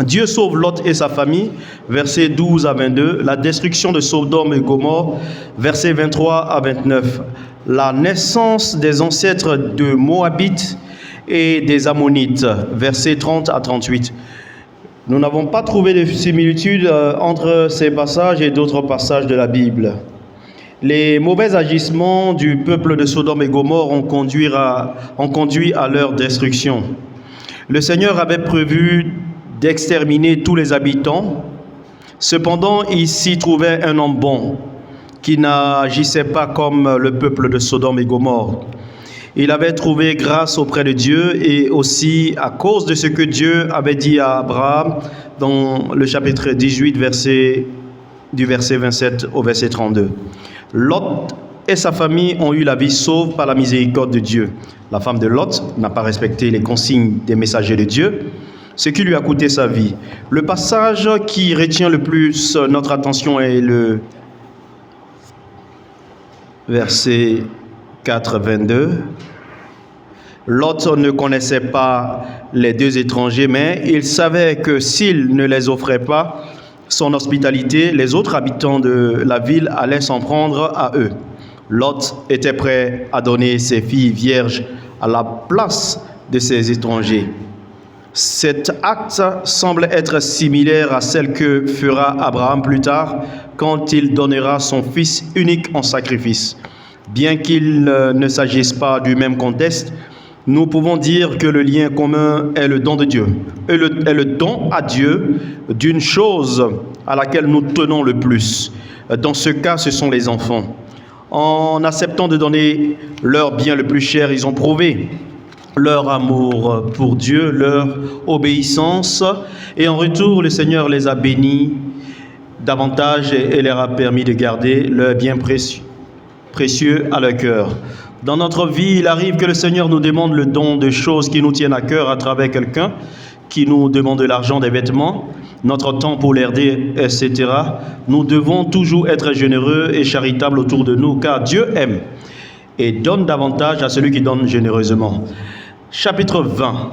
Dieu sauve Lot et sa famille, versets 12 à 22. La destruction de Sodome et Gomorrhe, versets 23 à 29. La naissance des ancêtres de Moabites et des Ammonites, versets 30 à 38. Nous n'avons pas trouvé de similitude entre ces passages et d'autres passages de la Bible. Les mauvais agissements du peuple de Sodome et Gomorrhe ont conduit à leur destruction. Le Seigneur avait prévu d'exterminer tous les habitants. Cependant, il s'y trouvait un homme bon qui n'agissait pas comme le peuple de Sodome et Gomorrhe. Il avait trouvé grâce auprès de Dieu et aussi à cause de ce que Dieu avait dit à Abraham dans le chapitre 18, du verset 27 au verset 32. Lot et sa famille ont eu la vie sauve par la miséricorde de Dieu. La femme de Lot n'a pas respecté les consignes des messagers de Dieu, ce qui lui a coûté sa vie. Le passage qui retient le plus notre attention est le verset 4, 22. Lot ne connaissait pas les deux étrangers, mais il savait que s'il ne les offrait pas son hospitalité, les autres habitants de la ville allaient s'en prendre à eux. Lot était prêt à donner ses filles vierges à la place de ces étrangers. Cet acte semble être similaire à celle que fera Abraham plus tard quand il donnera son fils unique en sacrifice. Bien qu'il ne s'agisse pas du même contexte, nous pouvons dire que le lien commun est le don de Dieu. Est le don à Dieu d'une chose à laquelle nous tenons le plus. Dans ce cas, ce sont les enfants. En acceptant de donner leur bien le plus cher, ils ont prouvé leur amour pour Dieu, leur obéissance. Et en retour, le Seigneur les a bénis davantage et leur a permis de garder leur bien précieux à leur cœur. Dans notre vie, il arrive que le Seigneur nous demande le don de choses qui nous tiennent à cœur à travers quelqu'un qui nous demande de l'argent, des vêtements, notre temps pour l'aider, etc. Nous devons toujours être généreux et charitables autour de nous, car Dieu aime et donne davantage à celui qui donne généreusement. Chapitre 20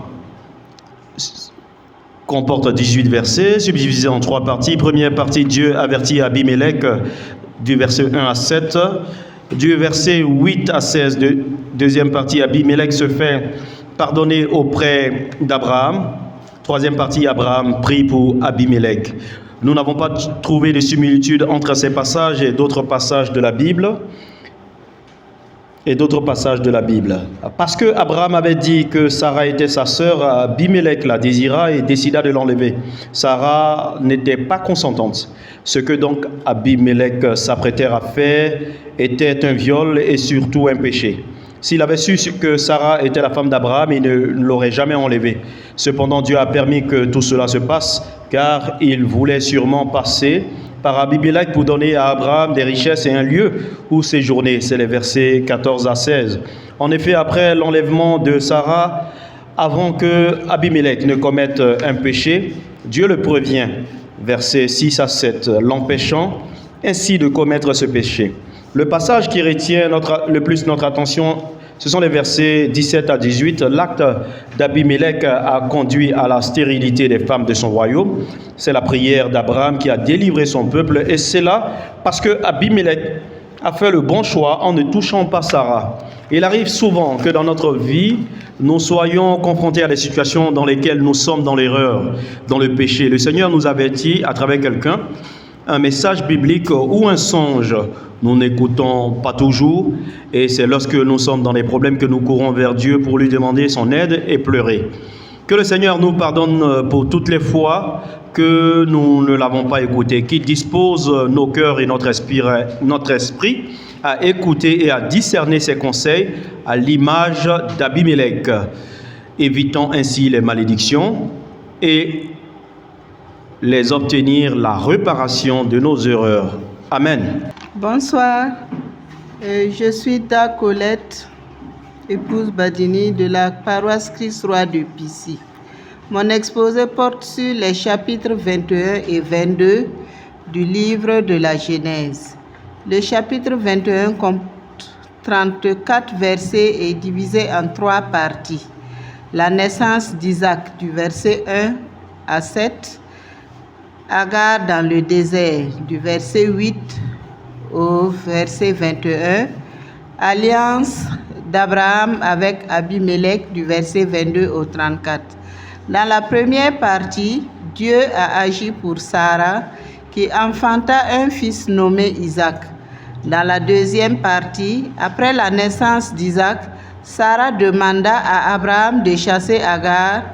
comporte 18 versets, subdivisés en 3 parties. Première partie, Dieu avertit Abimelech du verset 1 à 7. Du verset 8 à 16, deuxième partie, Abimelech se fait pardonner auprès d'Abraham. Troisième partie, Abraham prie pour Abimelech. Nous n'avons pas trouvé de similitude entre ces passages et d'autres passages de la Bible. Parce que Abraham avait dit que Sarah était sa sœur, Abimelech la désira et décida de l'enlever. Sarah n'était pas consentante. Ce que donc Abimelech s'apprêtait à faire était un viol et surtout un péché. S'il avait su que Sarah était la femme d'Abraham, il ne l'aurait jamais enlevée. Cependant, Dieu a permis que tout cela se passe, car il voulait sûrement passer par Abimelech pour donner à Abraham des richesses et un lieu où séjourner. C'est les versets 14 à 16. En effet, après l'enlèvement de Sarah, avant que Abimelech ne commette un péché, Dieu le prévient. versets 6 à 7, l'empêchant ainsi de commettre ce péché. Le passage qui retient le plus notre attention, ce sont les versets 17 à 18. L'acte d'Abimélec a conduit à la stérilité des femmes de son royaume. C'est la prière d'Abraham qui a délivré son peuple, et c'est là parce que Abimélec a fait le bon choix en ne touchant pas Sarah. Il arrive souvent que dans notre vie, nous soyons confrontés à des situations dans lesquelles nous sommes dans l'erreur, dans le péché. Le Seigneur nous avertit à travers quelqu'un, un message biblique ou un songe. Nous n'écoutons pas toujours, et c'est lorsque nous sommes dans des problèmes que nous courons vers Dieu pour lui demander son aide et pleurer. Que le Seigneur nous pardonne pour toutes les fois que nous ne l'avons pas écouté, qu'il dispose nos cœurs et notre esprit à écouter et à discerner ses conseils à l'image d'Abimélec, évitant ainsi les malédictions et les obtenir la réparation de nos erreurs. Amen. Bonsoir, je suis Da Colette, épouse Badini de la paroisse Christ-Roi de Pissy. Mon exposé porte sur les chapitres 21 et 22 du livre de la Genèse. Le chapitre 21 compte 34 versets et est divisé en 3 parties. La naissance d'Isaac du verset 1 à 7, Agar dans le désert du verset 8 au verset 21, alliance d'Abraham avec Abimélec du verset 22 au 34. Dans la première partie, Dieu a agi pour Sarah qui enfanta un fils nommé Isaac. Dans la deuxième partie, après la naissance d'Isaac, Sarah demanda à Abraham de chasser Agar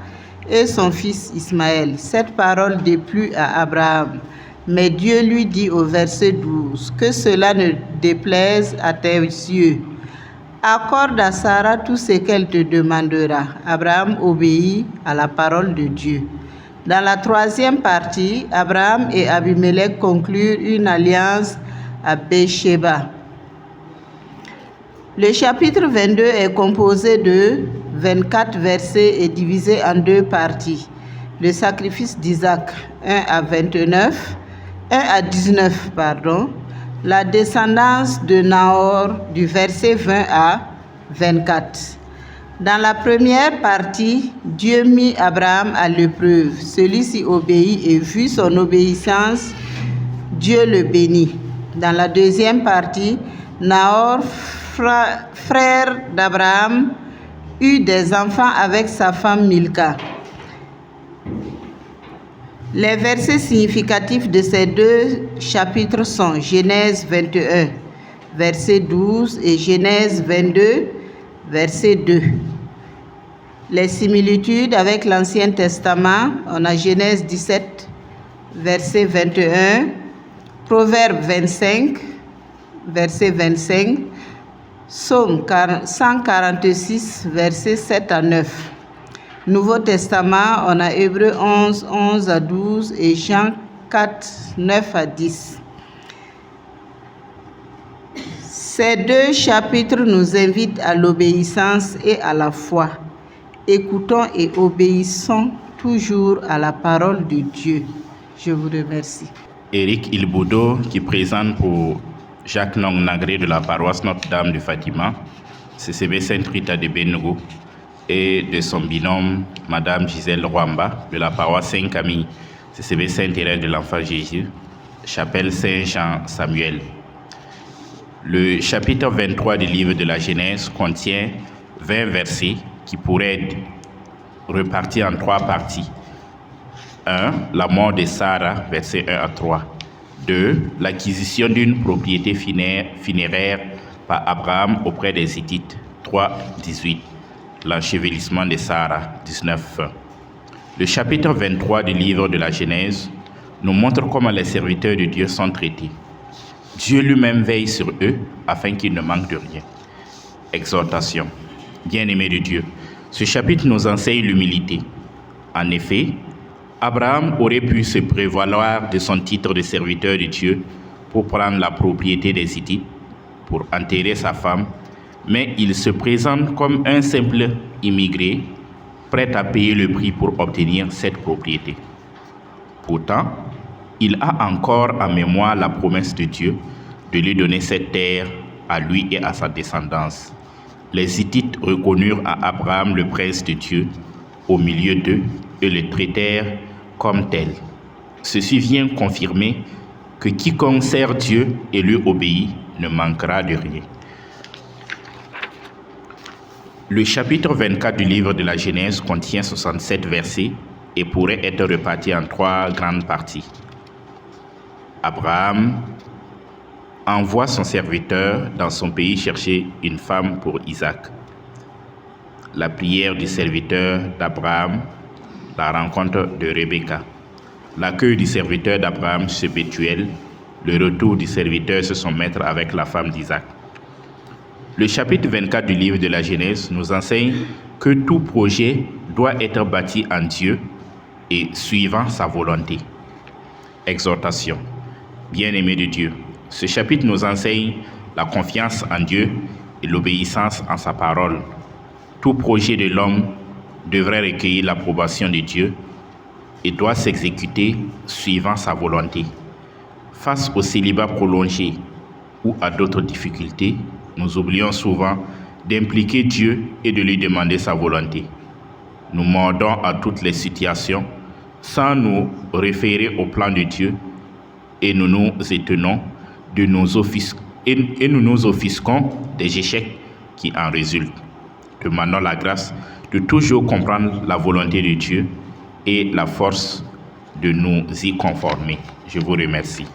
et son fils Ismaël. Cette parole déplut à Abraham. Mais Dieu lui dit au verset 12, « Que cela ne déplaise à tes yeux. Accorde à Sarah tout ce qu'elle te demandera. » Abraham obéit à la parole de Dieu. Dans la troisième partie, Abraham et Abimélec conclurent une alliance à Beersheba. Le chapitre 22 est composé de 24 versets et divisé en 2 parties. Le sacrifice d'Isaac, 1 à 19, La descendance de Nahor, du verset 20 à 24. Dans la première partie, Dieu mit Abraham à l'épreuve. Celui-ci obéit et vu son obéissance, Dieu le bénit. Dans la deuxième partie, Nahor, frère d'Abraham, eut des enfants avec sa femme Milka. Les versets significatifs de ces 2 chapitres sont Genèse 21, verset 12 et Genèse 22, verset 2. Les similitudes avec l'Ancien Testament, on a Genèse 17, verset 21, Proverbe 25, verset 25, Psaume 146, versets 7 à 9. Nouveau Testament, on a Hébreux 11, 11 à 12 et Jean 4, 9 à 10. Ces 2 chapitres nous invitent à l'obéissance et à la foi. Écoutons et obéissons toujours à la parole de Dieu. Je vous remercie. Éric Ilboudo, qui présente pour Jacques Nong-Nagré de la paroisse Notre-Dame de Fatima, CCB Sainte-Rita de Bénougou, et de son binôme, Madame Gisèle Rwamba, de la paroisse Saint-Camille, CCB Sainte-Thérèse de l'Enfant Jésus, chapelle Saint-Jean-Samuel. Le chapitre 23 du livre de la Genèse contient 20 versets qui pourraient être repartis en 3 parties. 1. La mort de Sarah, versets 1 à 3. 2. L'acquisition d'une propriété funéraire par Abraham auprès des Hittites. 3. 18. L'enchevêtrissement de Sarah. 19. Le chapitre 23 du livre de la Genèse nous montre comment les serviteurs de Dieu sont traités. Dieu lui-même veille sur eux afin qu'ils ne manquent de rien. Exhortation. Bien-aimés de Dieu, ce chapitre nous enseigne l'humilité. En effet, Abraham aurait pu se prévaloir de son titre de serviteur de Dieu pour prendre la propriété des Hittites, pour enterrer sa femme, mais il se présente comme un simple immigré, prêt à payer le prix pour obtenir cette propriété. Pourtant, Il a encore en mémoire la promesse de Dieu de lui donner cette terre à lui et à sa descendance. Les Hittites reconnurent à Abraham le prince de Dieu au milieu d'eux et le traitèrent comme tel. Ceci vient confirmer que quiconque sert Dieu et lui obéit ne manquera de rien. Le chapitre 24 du livre de la Genèse contient 67 versets et pourrait être réparti en 3 grandes parties. Abraham envoie son serviteur dans son pays chercher une femme pour Isaac. La prière du serviteur d'Abraham, la rencontre de Rebecca. L'accueil du serviteur d'Abraham chez Bethuel, le retour du serviteur chez son maître avec la femme d'Isaac. Le chapitre 24 du livre de la Genèse nous enseigne que tout projet doit être bâti en Dieu et suivant sa volonté. Exhortation. Bien-aimés de Dieu, ce chapitre nous enseigne la confiance en Dieu et l'obéissance en sa parole. Tout projet de l'homme devrait recueillir l'approbation de Dieu et doit s'exécuter suivant sa volonté. Face au célibat prolongé ou à d'autres difficultés, nous oublions souvent d'impliquer Dieu et de lui demander sa volonté. Nous mordons à toutes les situations sans nous référer au plan de Dieu et nous nous étonnons et nous nous offusquons des échecs qui en résultent. Demandons la grâce de toujours comprendre la volonté de Dieu et la force de nous y conformer. Je vous remercie.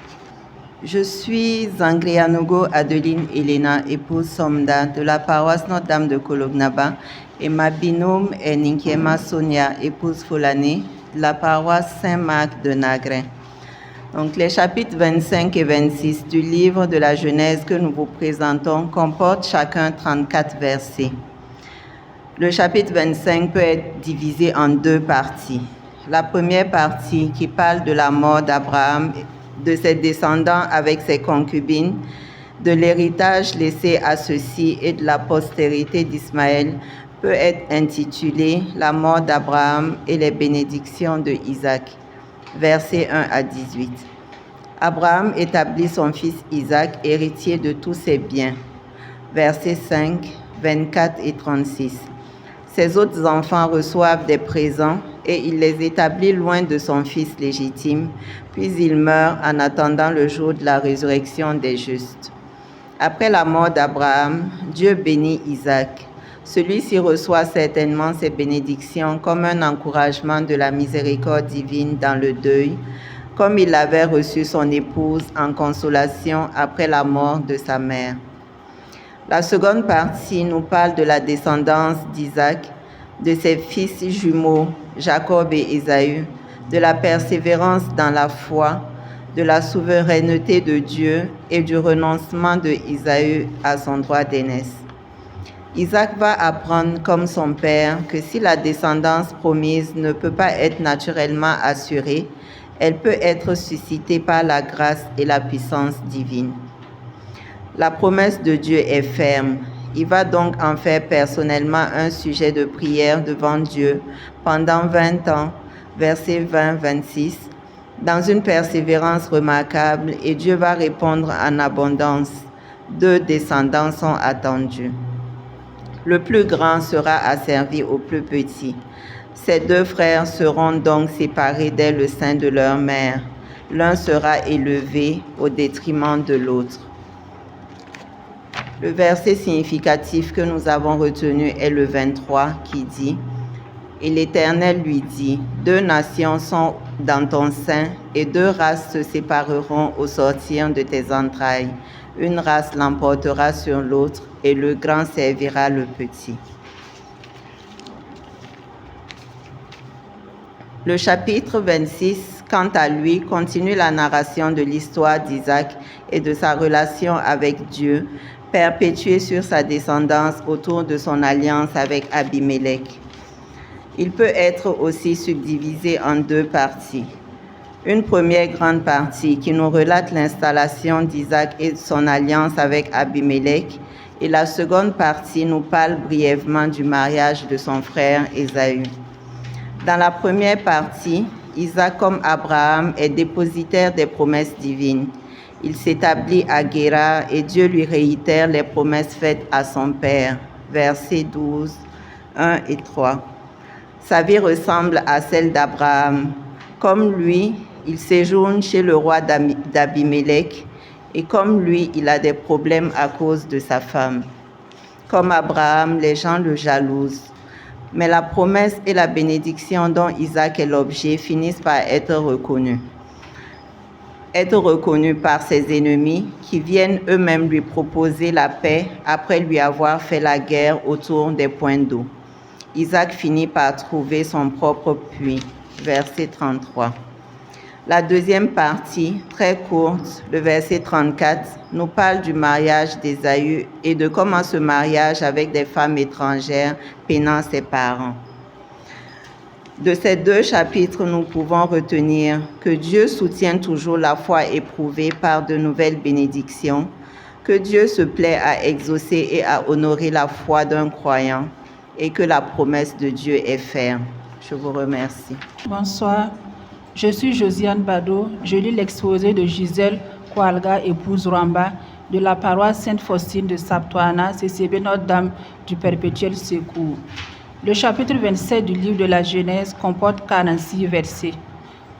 Je suis Zangrianogo Adeline Elena, épouse Somda de la paroisse Notre-Dame de Kolognaba, et ma binôme est Ninkiema Sonia, épouse Folane, de la paroisse Saint-Marc de Nagrin. Donc, les chapitres 25 et 26 du livre de la Genèse que nous vous présentons comportent chacun 34 versets. Le chapitre 25 peut être divisé en 2 parties. La première partie qui parle de la mort d'Abraham, de ses descendants avec ses concubines, de l'héritage laissé à ceux-ci et de la postérité d'Ismaël, peut être intitulée « La mort d'Abraham et les bénédictions de Isaac », versets 1 à 18. Abraham établit son fils Isaac, héritier de tous ses biens, versets 5, 24 et 36. Ses autres enfants reçoivent des présents et il les établit loin de son fils légitime, puis il meurt en attendant le jour de la résurrection des justes. Après la mort d'Abraham, Dieu bénit Isaac. Celui-ci reçoit certainement ses bénédictions comme un encouragement de la miséricorde divine dans le deuil, comme il avait reçu son épouse en consolation après la mort de sa mère. La seconde partie nous parle de la descendance d'Isaac, de ses fils jumeaux, Jacob et Ésaü, de la persévérance dans la foi, de la souveraineté de Dieu et du renoncement de Ésaü à son droit d'aînesse. Isaac va apprendre comme son père que si la descendance promise ne peut pas être naturellement assurée, elle peut être suscitée par la grâce et la puissance divine. La promesse de Dieu est ferme. Il va donc en faire personnellement un sujet de prière devant Dieu pendant 20 ans, versets 20-26, dans une persévérance remarquable, et Dieu va répondre en abondance. 2 descendants sont attendus. Le plus grand sera asservi au plus petit. Ces 2 frères seront donc séparés dès le sein de leur mère. L'un sera élevé au détriment de l'autre. Le verset significatif que nous avons retenu est le 23 qui dit « Et l'Éternel lui dit, 2 nations sont dans ton sein et 2 races se sépareront au sortir de tes entrailles. Une race l'emportera sur l'autre et le grand servira le petit. » Le chapitre 26, quant à lui, continue la narration de l'histoire d'Isaac et de sa relation avec Dieu, perpétuée sur sa descendance autour de son alliance avec Abimelech. Il peut être aussi subdivisé en 2 parties. Une première grande partie qui nous relate l'installation d'Isaac et son alliance avec Abimelech, et la seconde partie nous parle brièvement du mariage de son frère Ésaü. Dans la première partie, Isaac, comme Abraham, est dépositaire des promesses divines. Il s'établit à Guérar et Dieu lui réitère les promesses faites à son père. Versets 12, 1 et 3. Sa vie ressemble à celle d'Abraham. Comme lui, il séjourne chez le roi d'Abimélec et comme lui, il a des problèmes à cause de sa femme. Comme Abraham, les gens le jalousent. Mais la promesse et la bénédiction dont Isaac est l'objet finissent par être reconnues. Être reconnu par ses ennemis qui viennent eux-mêmes lui proposer la paix après lui avoir fait la guerre autour des points d'eau. Isaac finit par trouver son propre puits. Verset 33. La deuxième partie, très courte, le verset 34, nous parle du mariage d'Ésaü et de comment ce mariage avec des femmes étrangères pénant ses parents. De ces deux chapitres, nous pouvons retenir que Dieu soutient toujours la foi éprouvée par de nouvelles bénédictions, que Dieu se plaît à exaucer et à honorer la foi d'un croyant et que la promesse de Dieu est ferme. Je vous remercie. Bonsoir, je suis Josiane Bado. Je lis l'exposé de Gisèle Koualga, épouse Rwamba, de la paroisse Sainte-Faustine de Saptoana, CCB Notre-Dame du Perpétuel Secours. Le chapitre 27 du livre de la Genèse comporte 46 versets.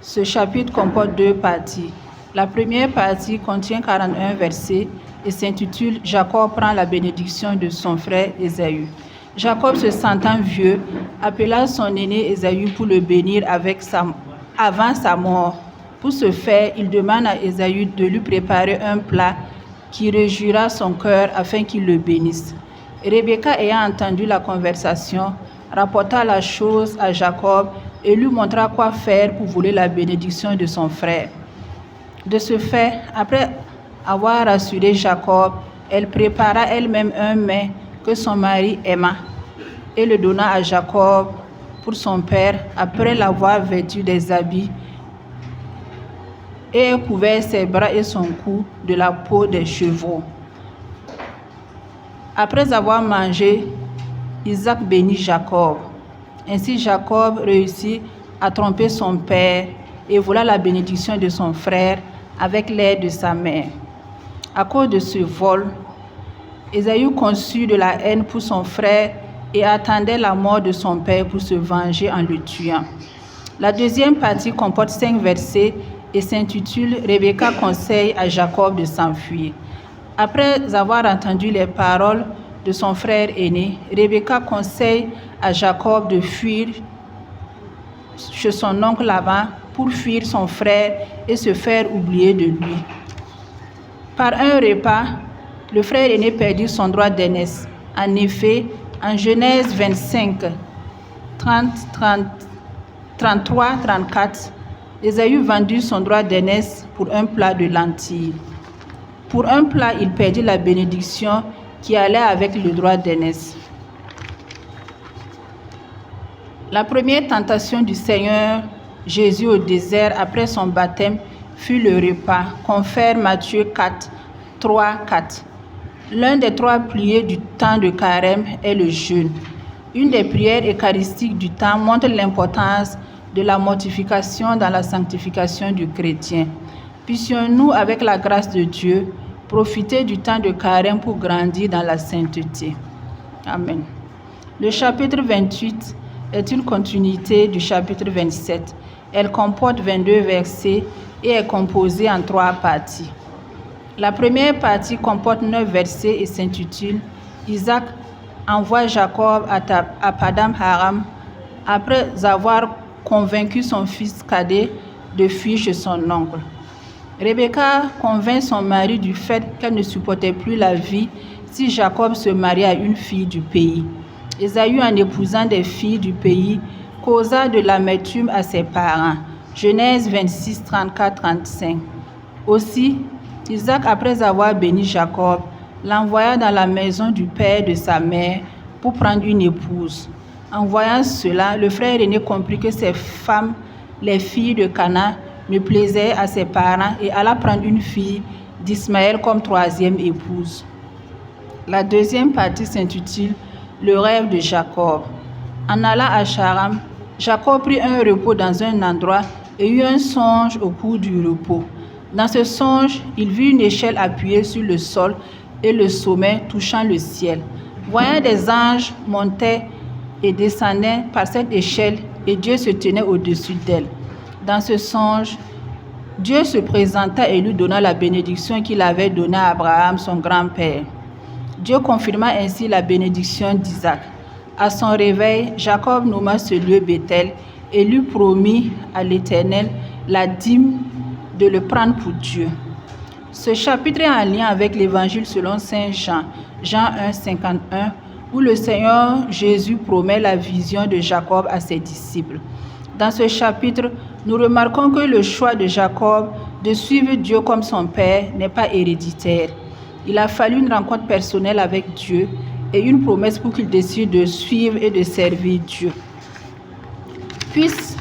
Ce chapitre comporte deux parties. La première partie contient 41 versets et s'intitule « Jacob prend la bénédiction de son frère Ésaü ». Jacob, se sentant vieux, appela son aîné Ésaü pour le bénir avant sa mort. Pour ce faire, il demande à Ésaü de lui préparer un plat qui réjouira son cœur afin qu'il le bénisse. Rebecca, ayant entendu la conversation, rapporta la chose à Jacob et lui montra quoi faire pour voler la bénédiction de son frère. De ce fait, après avoir rassuré Jacob, elle prépara elle-même un mets que son mari aima et le donna à Jacob pour son père après l'avoir vêtu des habits et couvert ses bras et son cou de la peau des chevaux. Après avoir mangé, Isaac bénit Jacob. Ainsi Jacob réussit à tromper son père et vola la bénédiction de son frère avec l'aide de sa mère. À cause de ce vol, Ésaü conçut de la haine pour son frère et attendait la mort de son père pour se venger en le tuant. La deuxième partie comporte 5 versets et s'intitule « Rebecca conseille à Jacob de s'enfuir ». Après avoir entendu les paroles de son frère aîné, Rebecca conseille à Jacob de fuir chez son oncle Laban pour fuir son frère et se faire oublier de lui. Par un repas, le frère aîné perdit son droit d'aînesse. En effet, en Genèse 25, 33-34, Ésaü vendit son droit d'aînesse pour un plat de lentilles. Pour un plat, il perdit la bénédiction qui allait avec le droit d'aînesse. La première tentation du Seigneur Jésus au désert après son baptême fut le repas, confère Matthieu 4, 3, 4. L'un des 3 piliers du temps de carême est le jeûne. Une des prières eucharistiques du temps montre l'importance de la mortification dans la sanctification du chrétien. Puissions-nous, avec la grâce de Dieu, profiter du temps de carême pour grandir dans la sainteté. Amen. Le chapitre 28 est une continuité du chapitre 27. Elle comporte 22 versets et est composée en 3 parties. La première partie comporte 9 versets et s'intitule « Isaac envoie Jacob à Padam Haram après avoir convaincu son fils cadet de fuir chez son oncle. » Rebecca convainc son mari du fait qu'elle ne supportait plus la vie si Jacob se mariait à une fille du pays. Ésaü, en épousant des filles du pays, causa de l'amertume à ses parents. Genèse 26, 34-35. Aussi, Isaac, après avoir béni Jacob, l'envoya dans la maison du père de sa mère pour prendre une épouse. En voyant cela, le frère aîné comprit que ces femmes, les filles de Canaan, ne plaisaient à ses parents et alla prendre une fille d'Ismaël comme 3e épouse. La deuxième partie s'intitule « Le rêve de Jacob ». En allant à Charam, Jacob prit un repos dans un endroit et eut un songe au cours du repos. Dans ce songe, il vit une échelle appuyée sur le sol et le sommet touchant le ciel. Voyant des anges montaient et descendaient par cette échelle, et Dieu se tenait au-dessus d'elle. Dans ce songe, Dieu se présenta et lui donna la bénédiction qu'il avait donnée à Abraham, son grand-père. Dieu confirma ainsi la bénédiction d'Isaac. À son réveil, Jacob nomma ce lieu Béthel et lui promit à l'Éternel la dîme de le prendre pour Dieu. Ce chapitre est en lien avec l'Évangile selon Saint Jean, Jean 1, 51, où le Seigneur Jésus promet la vision de Jacob à ses disciples. Dans ce chapitre, nous remarquons que le choix de Jacob de suivre Dieu comme son père n'est pas héréditaire. Il a fallu une rencontre personnelle avec Dieu et une promesse pour qu'il décide de suivre et de servir Dieu. Puissent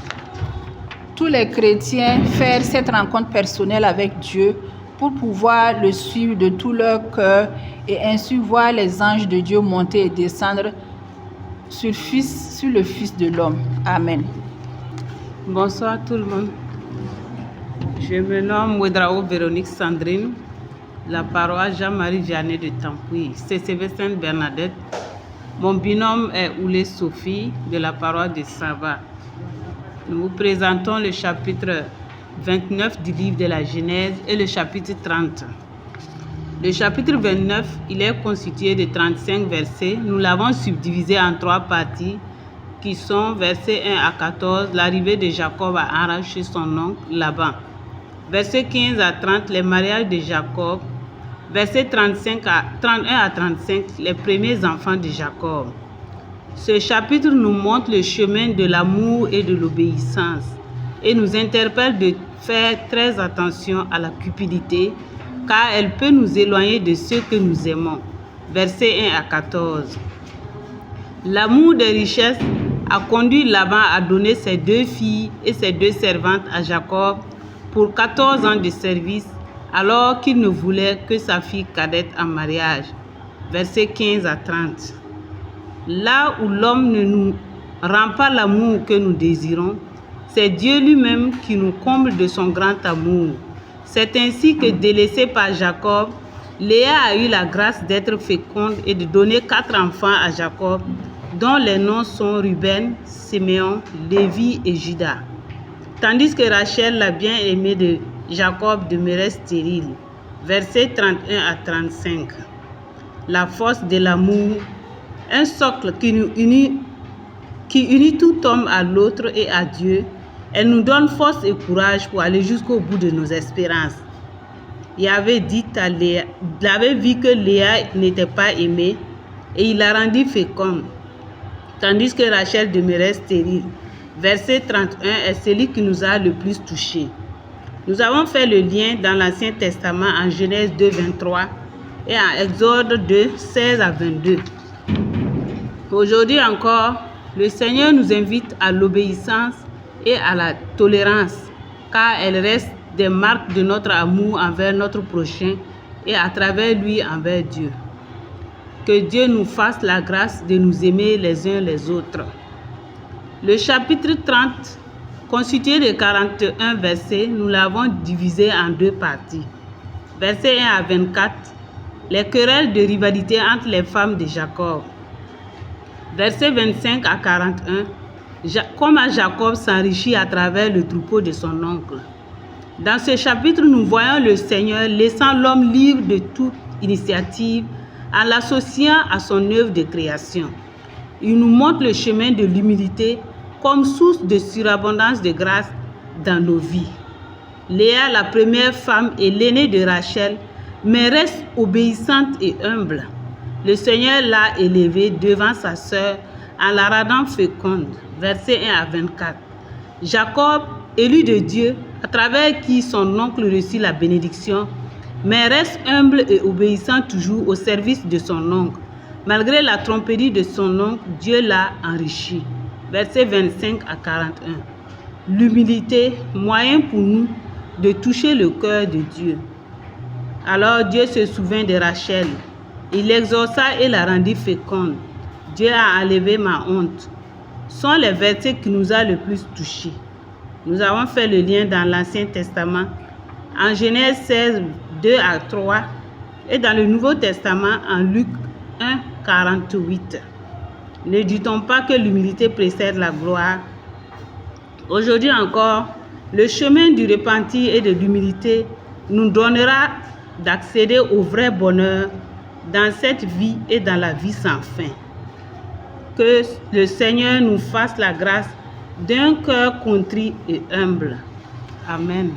tous les chrétiens faire cette rencontre personnelle avec Dieu pour pouvoir le suivre de tout leur cœur et ainsi voir les anges de Dieu monter et descendre sur le Fils de l'homme. Amen. Bonsoir tout le monde. Je me nomme Ouedraogo Véronique Sandrine, la paroisse Jean-Marie Vianney de Tampoui, CCV Sainte-Bernadette. Mon binôme est Oulé Sophie de la paroisse de Sava. Nous vous présentons le chapitre 29 du livre de la Genèse et le chapitre 30. Le chapitre 29, il est constitué de 35 versets. Nous l'avons subdivisé en 3 parties qui sont versets 1 à 14, l'arrivée de Jacob à Haran chez son oncle Laban. Versets 15 à 30, les mariages de Jacob. Versets 31 à 35, les premiers enfants de Jacob. Ce chapitre nous montre le chemin de l'amour et de l'obéissance et nous interpelle de faire très attention à la cupidité car elle peut nous éloigner de ceux que nous aimons. Versets 1 à 14. L'amour des richesses a conduit Laban à donner ses 2 filles et ses 2 servantes à Jacob pour 14 ans de service alors qu'il ne voulait que sa fille cadette en mariage. Versets 15 à 30. Là où l'homme ne nous rend pas l'amour que nous désirons, c'est Dieu lui-même qui nous comble de son grand amour. C'est ainsi que, délaissée par Jacob, Léa a eu la grâce d'être féconde et de donner 4 enfants à Jacob, dont les noms sont Ruben, Siméon, Lévi et Juda. Tandis que Rachel, la bien-aimée de Jacob, demeurait stérile. Versets 31 à 35. La force de l'amour, un socle qui unit tout homme à l'autre et à Dieu. Elle nous donne force et courage pour aller jusqu'au bout de nos espérances. Yahvé dit à Léa, il avait vu que Léa n'était pas aimée et il la rendit féconde, tandis que Rachel demeurait stérile. Verset 31 est celui qui nous a le plus touchés. Nous avons fait le lien dans l'Ancien Testament en Genèse 2, 23 et en Exode 2, 16 à 22. Aujourd'hui encore, le Seigneur nous invite à l'obéissance et à la tolérance, car elles restent des marques de notre amour envers notre prochain et à travers lui envers Dieu. Que Dieu nous fasse la grâce de nous aimer les uns les autres. Le chapitre 30, constitué de 41 versets, nous l'avons divisé en 2 parties. Versets 1 à 24, les querelles de rivalité entre les femmes de Jacob. Versets 25 à 41, comment Jacob s'enrichit à travers le troupeau de son oncle. Dans ce chapitre, nous voyons le Seigneur laissant l'homme libre de toute initiative en l'associant à son œuvre de création. Il nous montre le chemin de l'humilité comme source de surabondance de grâce dans nos vies. Léa, la première femme, est l'aînée de Rachel, mais reste obéissante et humble. Le Seigneur l'a élevée devant sa sœur en la rendant féconde. Versets 1 à 24. Jacob, élu de Dieu, à travers qui son oncle reçut la bénédiction, mais reste humble et obéissant toujours au service de son oncle. Malgré la tromperie de son oncle, Dieu l'a enrichi. Versets 25 à 41. L'humilité, moyen pour nous de toucher le cœur de Dieu. Alors Dieu se souvint de Rachel. Il l'exauça et la rendit féconde. Dieu a enlevé ma honte. Ce sont les versets qui nous ont le plus touchés. Nous avons fait le lien dans l'Ancien Testament, en Genèse 16, 2 à 3, et dans le Nouveau Testament, en Luc 1, 48. Ne dit-on pas que l'humilité précède la gloire? Aujourd'hui encore, le chemin du repentir et de l'humilité nous donnera d'accéder au vrai bonheur dans cette vie et dans la vie sans fin. Que le Seigneur nous fasse la grâce d'un cœur contrit et humble. Amen.